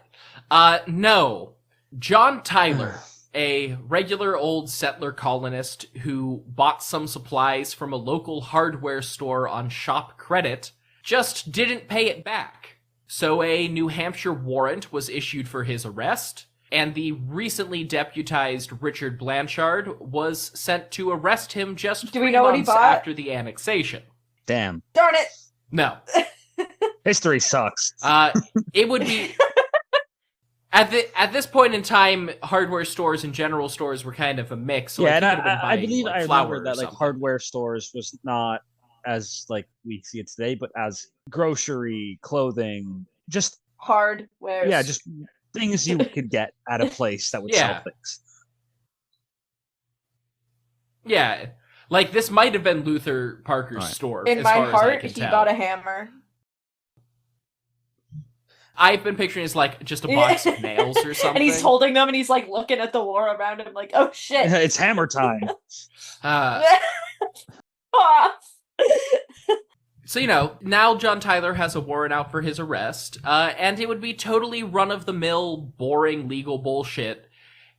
no. John Tyler, a regular old settler colonist who bought some supplies from a local hardware store on shop credit, just didn't pay it back. So a New Hampshire warrant was issued for his arrest, and the recently deputized Richard Blanchard was sent to arrest him just 3 months after the annexation. Damn. Darn it! No. History sucks. It would be... At this point in time, hardware stores and general stores were kind of a mix. So yeah, like, and I believe like I flour remember that like something. hardware stores was not as like we see it today, but as grocery, clothing, just hardware. Yeah, just things you could get at a place that would sell things. Yeah, like this might have been Luther Parker's store. In as my far heart, as I can he tell. bought a hammer. I've been picturing it's like just a box of nails or something. And he's holding them and he's like looking at the war around him like, oh shit. It's hammer time. So, now John Tyler has a warrant out for his arrest, and it would be totally run-of-the-mill, boring legal bullshit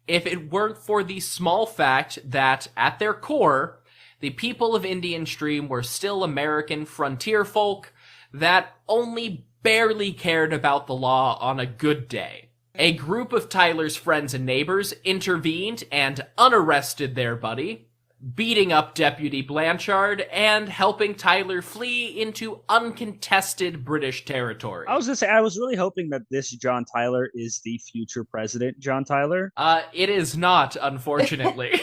if it weren't for the small fact that, at their core, the people of Indian Stream were still American frontier folk that only barely cared about the law on a good day. A group of Tyler's friends and neighbors intervened and unarrested their buddy, beating up Deputy Blanchard and helping Tyler flee into uncontested British territory. I was gonna say, I was really hoping that this John Tyler is the future president, John Tyler. It is not, unfortunately.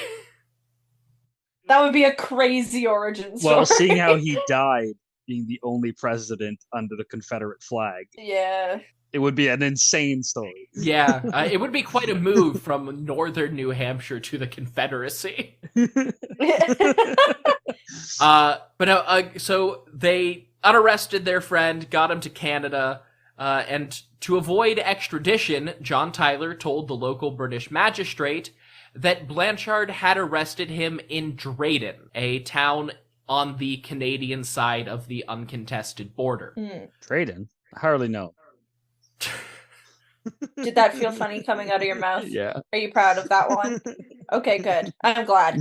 That would be a crazy origin story. Well, seeing how he died being the only president under the Confederate flag. Yeah. It would be an insane story. Yeah, it would be quite a move from northern New Hampshire to the Confederacy. So they unarrested their friend, got him to Canada, and to avoid extradition, John Tyler told the local British magistrate that Blanchard had arrested him in Drayton, a town on the Canadian side of the uncontested border. Drayton? I hardly know. Did that feel funny coming out of your mouth? Yeah. Are you proud of that one? Okay, good. I'm glad.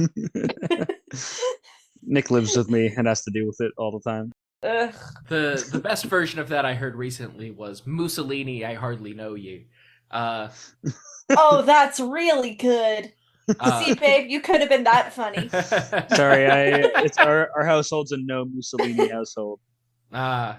Nick lives with me and has to deal with it all the time. Ugh. The best version of that I heard recently was Mussolini, I hardly know you. Oh, that's really good. See, babe, you could have been that funny. Sorry, it's our household's a no Mussolini household. Yeah.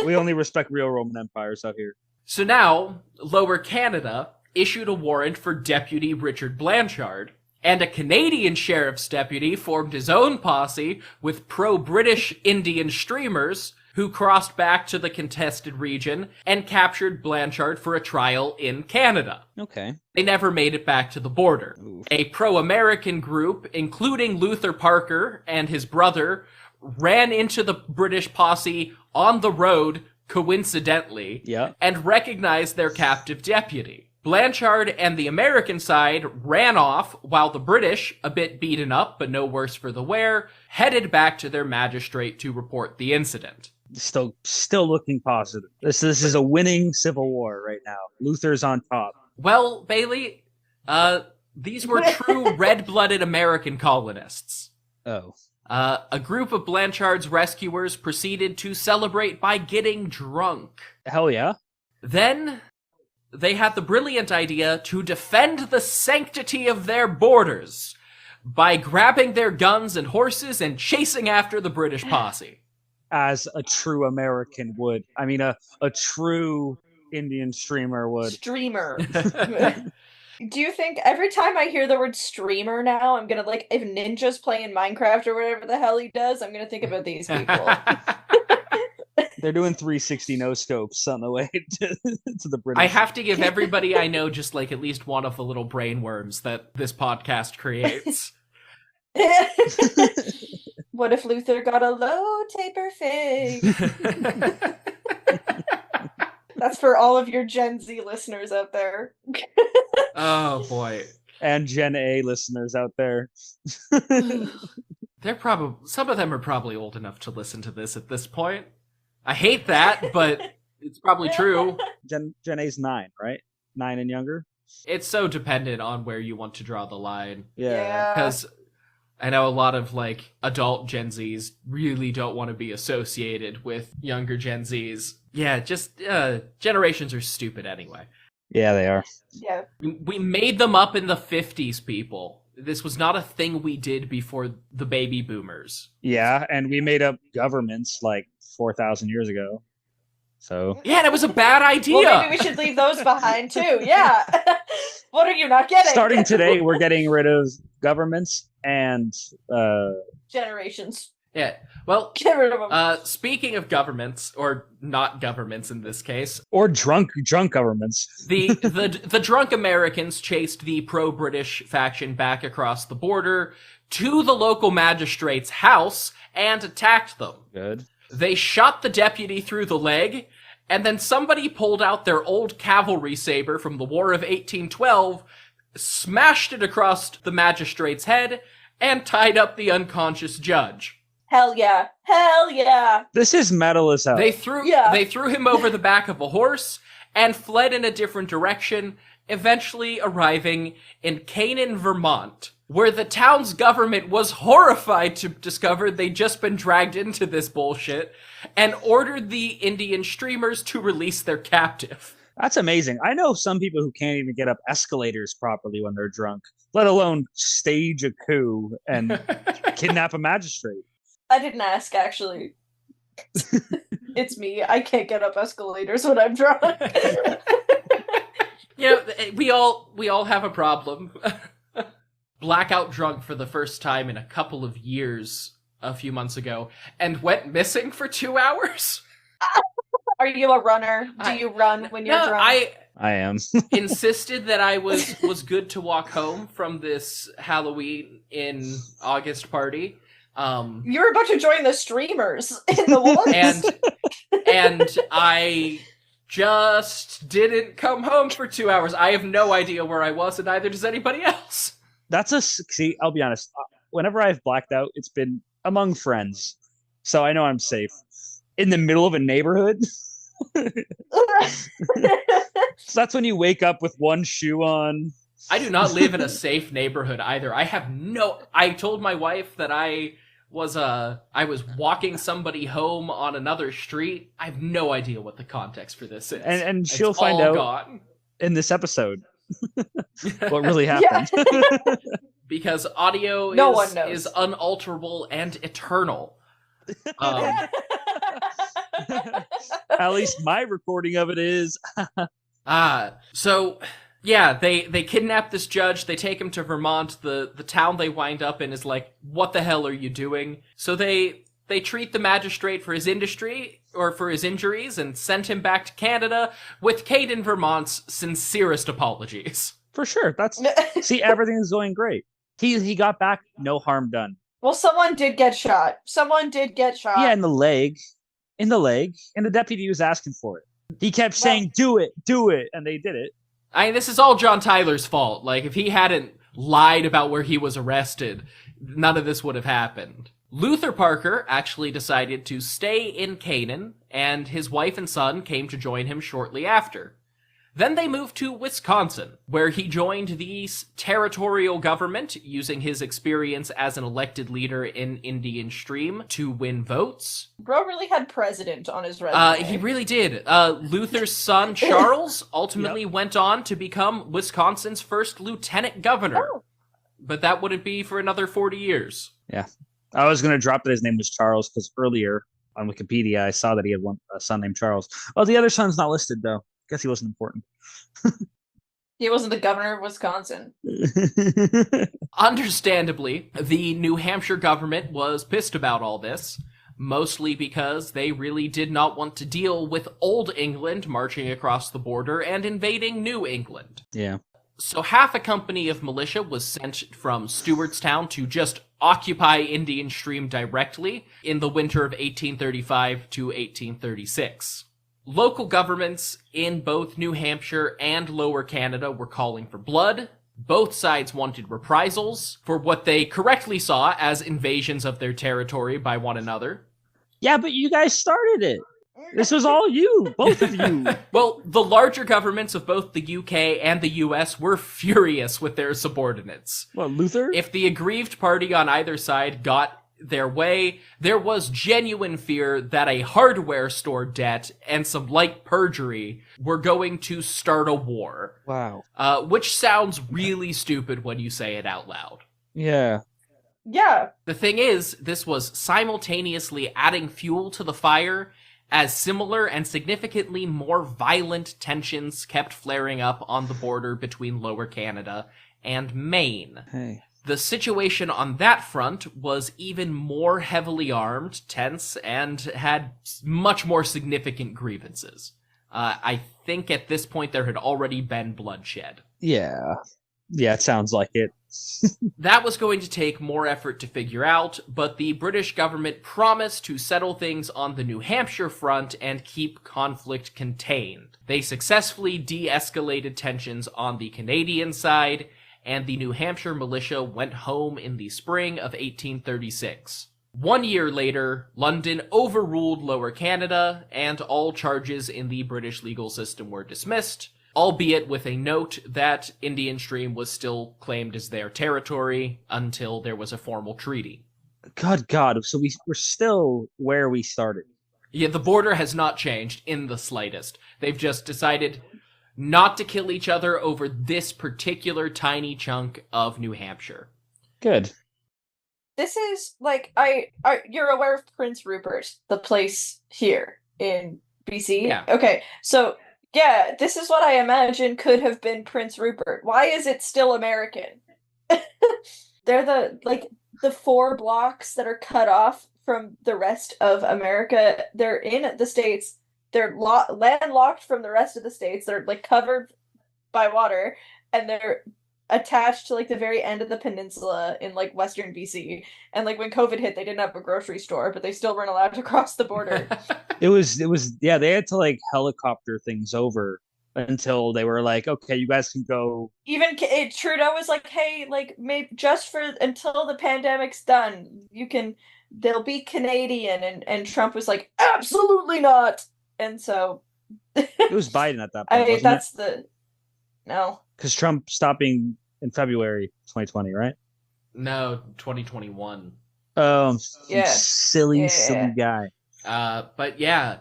We only respect real Roman empires out here. So now, Lower Canada issued a warrant for Deputy Richard Blanchard, and a Canadian sheriff's deputy formed his own posse with pro-British Indian streamers who crossed back to the contested region and captured Blanchard for a trial in Canada. Okay. They never made it back to the border. Oof. A pro-American group, including Luther Parker and his brother, ran into the British posse on the road, coincidentally, and recognized their captive deputy. Blanchard and the American side ran off, while the British, a bit beaten up but no worse for the wear, headed back to their magistrate to report the incident. Still looking positive. This is a winning civil war right now. Luther's on top. Well, Bailey, these were true red-blooded American colonists. Oh. A group of Blanchard's rescuers proceeded to celebrate by getting drunk. Hell yeah. Then they had the brilliant idea to defend the sanctity of their borders by grabbing their guns and horses and chasing after the British posse. As a true American would. I mean, a true Indian streamer would. Streamer. Do you think every time I hear the word streamer now, I'm gonna, like, if Ninja's playing Minecraft or whatever the hell he does, I'm gonna think about these people. They're doing 360 no scopes on the way to the British. I have to give everybody I know just, like, at least one of the little brainworms that this podcast creates. What if Luther got a low taper fig? That's for all of your Gen Z listeners out there. Oh, boy. And Gen A listeners out there. They're probably, some of them are probably old enough to listen to this at this point. I hate that, but it's probably true. Gen A's 9, right? 9 and younger? It's so dependent on where you want to draw the line. Yeah. Because I know a lot of, like, adult Gen Zs really don't want to be associated with younger Gen Zs. Yeah, just, generations are stupid anyway. Yeah, they are. Yeah. We made them up in the 50s, people. This was not a thing we did before the baby boomers. Yeah, and we made up governments, like, 4,000 years ago. So yeah, that was a bad idea. Well, maybe we should leave those behind too. Yeah. What are you not getting? Starting today, we're getting rid of governments and generations. Yeah. Well, get rid of them. Speaking of governments, or not governments in this case, or drunk governments, the drunk Americans chased the pro-British faction back across the border to the local magistrate's house and attacked them. Good. They shot the deputy through the leg, and then somebody pulled out their old cavalry saber from the War of 1812, smashed it across the magistrate's head, and tied up the unconscious judge. Hell yeah. Hell yeah. This is metal as hell. They threw him over the back of a horse and fled in a different direction, eventually arriving in Canaan, Vermont, where the town's government was horrified to discover they'd just been dragged into this bullshit and ordered the Indian streamers to release their captive. That's amazing. I know some people who can't even get up escalators properly when they're drunk, let alone stage a coup and kidnap a magistrate. I didn't ask, actually. It's me. I can't get up escalators when I'm drunk. You know, we all have a problem. Blackout drunk for the first time in a couple of years a few months ago and went missing for 2 hours. Are you a runner? Do you run when you're drunk? I am. Insisted that I was good to walk home from this Halloween in August party. You were about to join the streamers in the woods. And I just didn't come home for 2 hours. I have no idea where I was, and neither does anybody else. See, I'll be honest. Whenever I've blacked out, it's been among friends. So I know I'm safe. In the middle of a neighborhood? So that's when you wake up with one shoe on. I do not live in a safe neighborhood either. I told my wife that I I was walking somebody home on another street. I have no idea what the context for this is. And she'll find out in this episode what really happened. Because audio is unalterable and eternal. At least my recording of it is. So yeah, they kidnap this judge, they take him to Vermont. The town they wind up in is like, what the hell are you doing? So they treat the magistrate for his injuries and send him back to Canada with Kate in Vermont's sincerest apologies. For sure. See, everything is going great. He got back, no harm done. Well, someone did get shot. Yeah, in the leg. And the deputy was asking for it. He kept saying, do it, and they did it. This is all John Tyler's fault. Like, if he hadn't lied about where he was arrested, none of this would have happened. Luther Parker actually decided to stay in Canaan, and his wife and son came to join him shortly after. Then they moved to Wisconsin, where he joined the territorial government, using his experience as an elected leader in Indian Stream to win votes. Bro really had president on his resume. He really did. Luther's son, Charles, ultimately went on to become Wisconsin's first lieutenant governor. Oh. But that wouldn't be for another 40 years. Yeah. I was going to drop that his name was Charles, because earlier on Wikipedia, I saw that he had a son named Charles. Oh, the other son's not listed, though. Guess he wasn't important. He wasn't the governor of Wisconsin. Understandably, the New Hampshire government was pissed about all this, mostly because they really did not want to deal with Old England marching across the border and invading New England. Yeah. So half a company of militia was sent from Stewartstown to just occupy Indian Stream directly in the winter of 1835 to 1836. Local governments in both New Hampshire and Lower Canada were calling for blood. Both sides wanted reprisals for what they correctly saw as invasions of their territory by one another. Yeah, but you guys started it. This was all you, both of you. Well, the larger governments of both the UK and the US were furious with their subordinates. What, Luther? If the aggrieved party on either side got their way, there was genuine fear that a hardware store debt and some light perjury were going to start a war. Wow. Which sounds really stupid when you say it out loud. Yeah. Yeah. The thing is, this was simultaneously adding fuel to the fire as similar and significantly more violent tensions kept flaring up on the border between Lower Canada and Maine. Hey. The situation on that front was even more heavily armed, tense, and had much more significant grievances. I think at this point there had already been bloodshed. Yeah. Yeah, it sounds like it. That was going to take more effort to figure out, but the British government promised to settle things on the New Hampshire front and keep conflict contained. They successfully de-escalated tensions on the Canadian side, and the New Hampshire militia went home in the spring of 1836. 1 year later, London overruled Lower Canada, and all charges in the British legal system were dismissed, albeit with a note that Indian Stream was still claimed as their territory until there was a formal treaty. God, so we're still where we started. Yeah, the border has not changed in the slightest. They've just decided not to kill each other over this particular tiny chunk of New Hampshire. Good. This is like you're aware of Prince Rupert, the place here in BC? Yeah. Okay, so yeah, this is what I imagine could have been Prince Rupert. Why is it still American? They're the 4 blocks that are cut off from the rest of America. They're in the States. They're landlocked from the rest of the states. They're like covered by water, and they're attached to like the very end of the peninsula in like western BC. And like when COVID hit, they didn't have a grocery store, but they still weren't allowed to cross the border. It was yeah, they had to like helicopter things over until they were like, okay, you guys can go. Even Trudeau was like, hey, like maybe just for until the pandemic's done, they'll be Canadian, and Trump was like, absolutely not. And so it was Biden at that point. No. Because Trump stopped being in February 2020, right? No, 2021. Yeah. Silly guy. But yeah,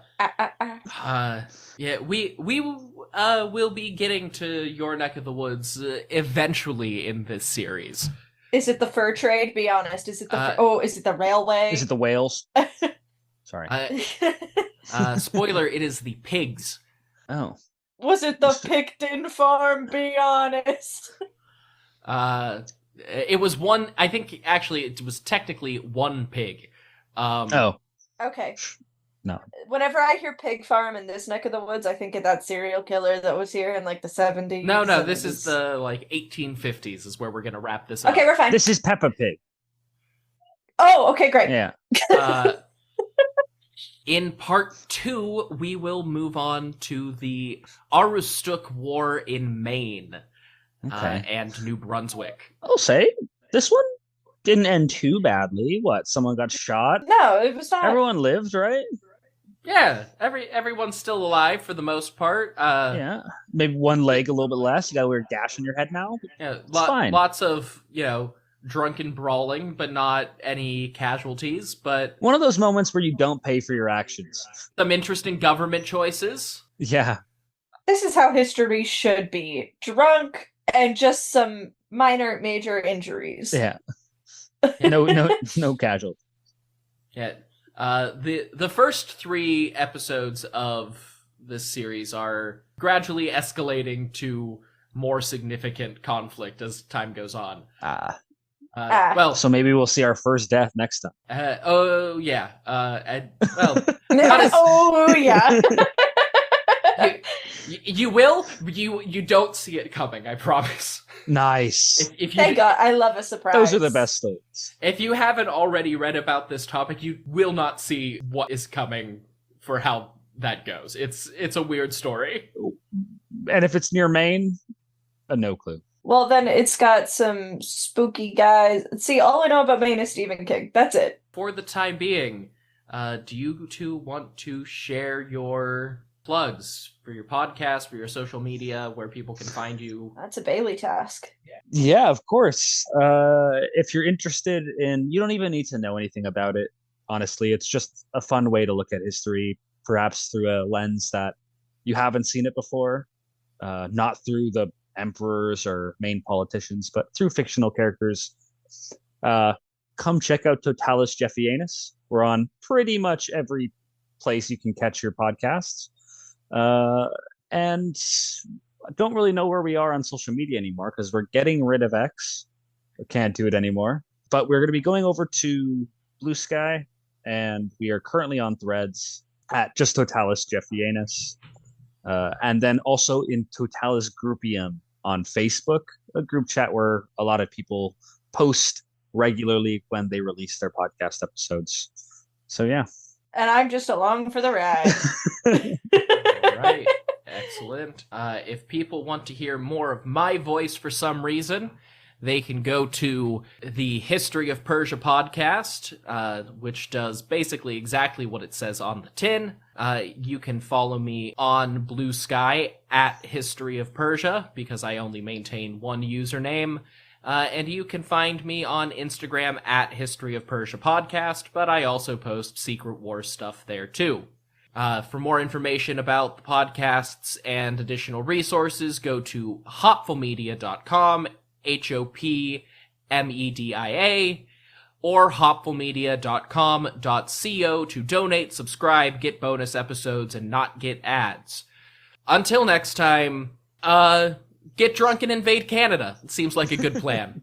yeah, we will be getting to your neck of the woods eventually in this series. Is it the fur trade? Be honest. Is it the is it the railway? Is it the whales? Sorry. Spoiler: it is the pigs. Oh. Was it the Picton farm? Be honest. It was one. I think actually it was technically one pig. Okay. No. Whenever I hear pig farm in this neck of the woods, I think of that serial killer that was here in like the 70s. No, this is the like 1850s is where we're gonna wrap this up. Okay, we're fine. This is Peppa Pig. Oh, okay, great. Yeah. In part 2, we will move on to the Aroostook War in Maine and New Brunswick. I'll say, this one didn't end too badly. What, someone got shot? No, it was not. Everyone lived, right? Yeah, everyone's still alive for the most part. Yeah, maybe one leg a little bit less. You got a weird gash on your head now. Yeah, fine. Lots of, drunken brawling, but not any casualties. But one of those moments where you don't pay for your actions. Some interesting government choices. Yeah. This is how history should be. Drunk and just some major injuries. Yeah. No casualties. Yeah. The first 3 episodes of this series are gradually escalating to more significant conflict as time goes on. Well, so maybe we'll see our first death next time. Oh yeah. Yeah. You will. You don't see it coming. I promise. Nice. If you Thank God, I love a surprise. Those are the best stories. If you haven't already read about this topic, you will not see what is coming for how that goes. It's a weird story. And if it's near Maine, no clue. Well, then it's got some spooky guys. See, all I know about Maine is Stephen King. That's it. For the time being, do you two want to share your plugs for your podcast, for your social media, where people can find you? That's a Bailey task. Yeah, of course. If you're interested in, you don't even need to know anything about it. Honestly, it's just a fun way to look at history, perhaps through a lens that you haven't seen it before, not through the emperors or main politicians, but through fictional characters. Come check out Totalis Jeffianus. We're on pretty much every place you can catch your podcasts. And I don't really know where we are on social media anymore because we're getting rid of X. We can't do it anymore. But we're going to be going over to Blue Sky, and we are currently on Threads at just Totalis Jeffianus. And then also in Totalis Groupium on Facebook, a group chat where a lot of people post regularly when they release their podcast episodes. So yeah. And I'm just along for the ride. All right. Excellent. If people want to hear more of my voice for some reason, they can go to the History of Persia podcast, which does basically exactly what it says on the tin. You can follow me on Blue Sky at History of Persia, because I only maintain one username. And you can find me on Instagram at History of Persia podcast, but I also post Secret Wars stuff there too. For more information about the podcasts and additional resources, go to hopfulmedia.com, HOPMEDIA, or hopfulmedia.com.co to donate, subscribe, get bonus episodes, and not get ads. Until next time, get drunk and invade Canada. It seems like a good plan.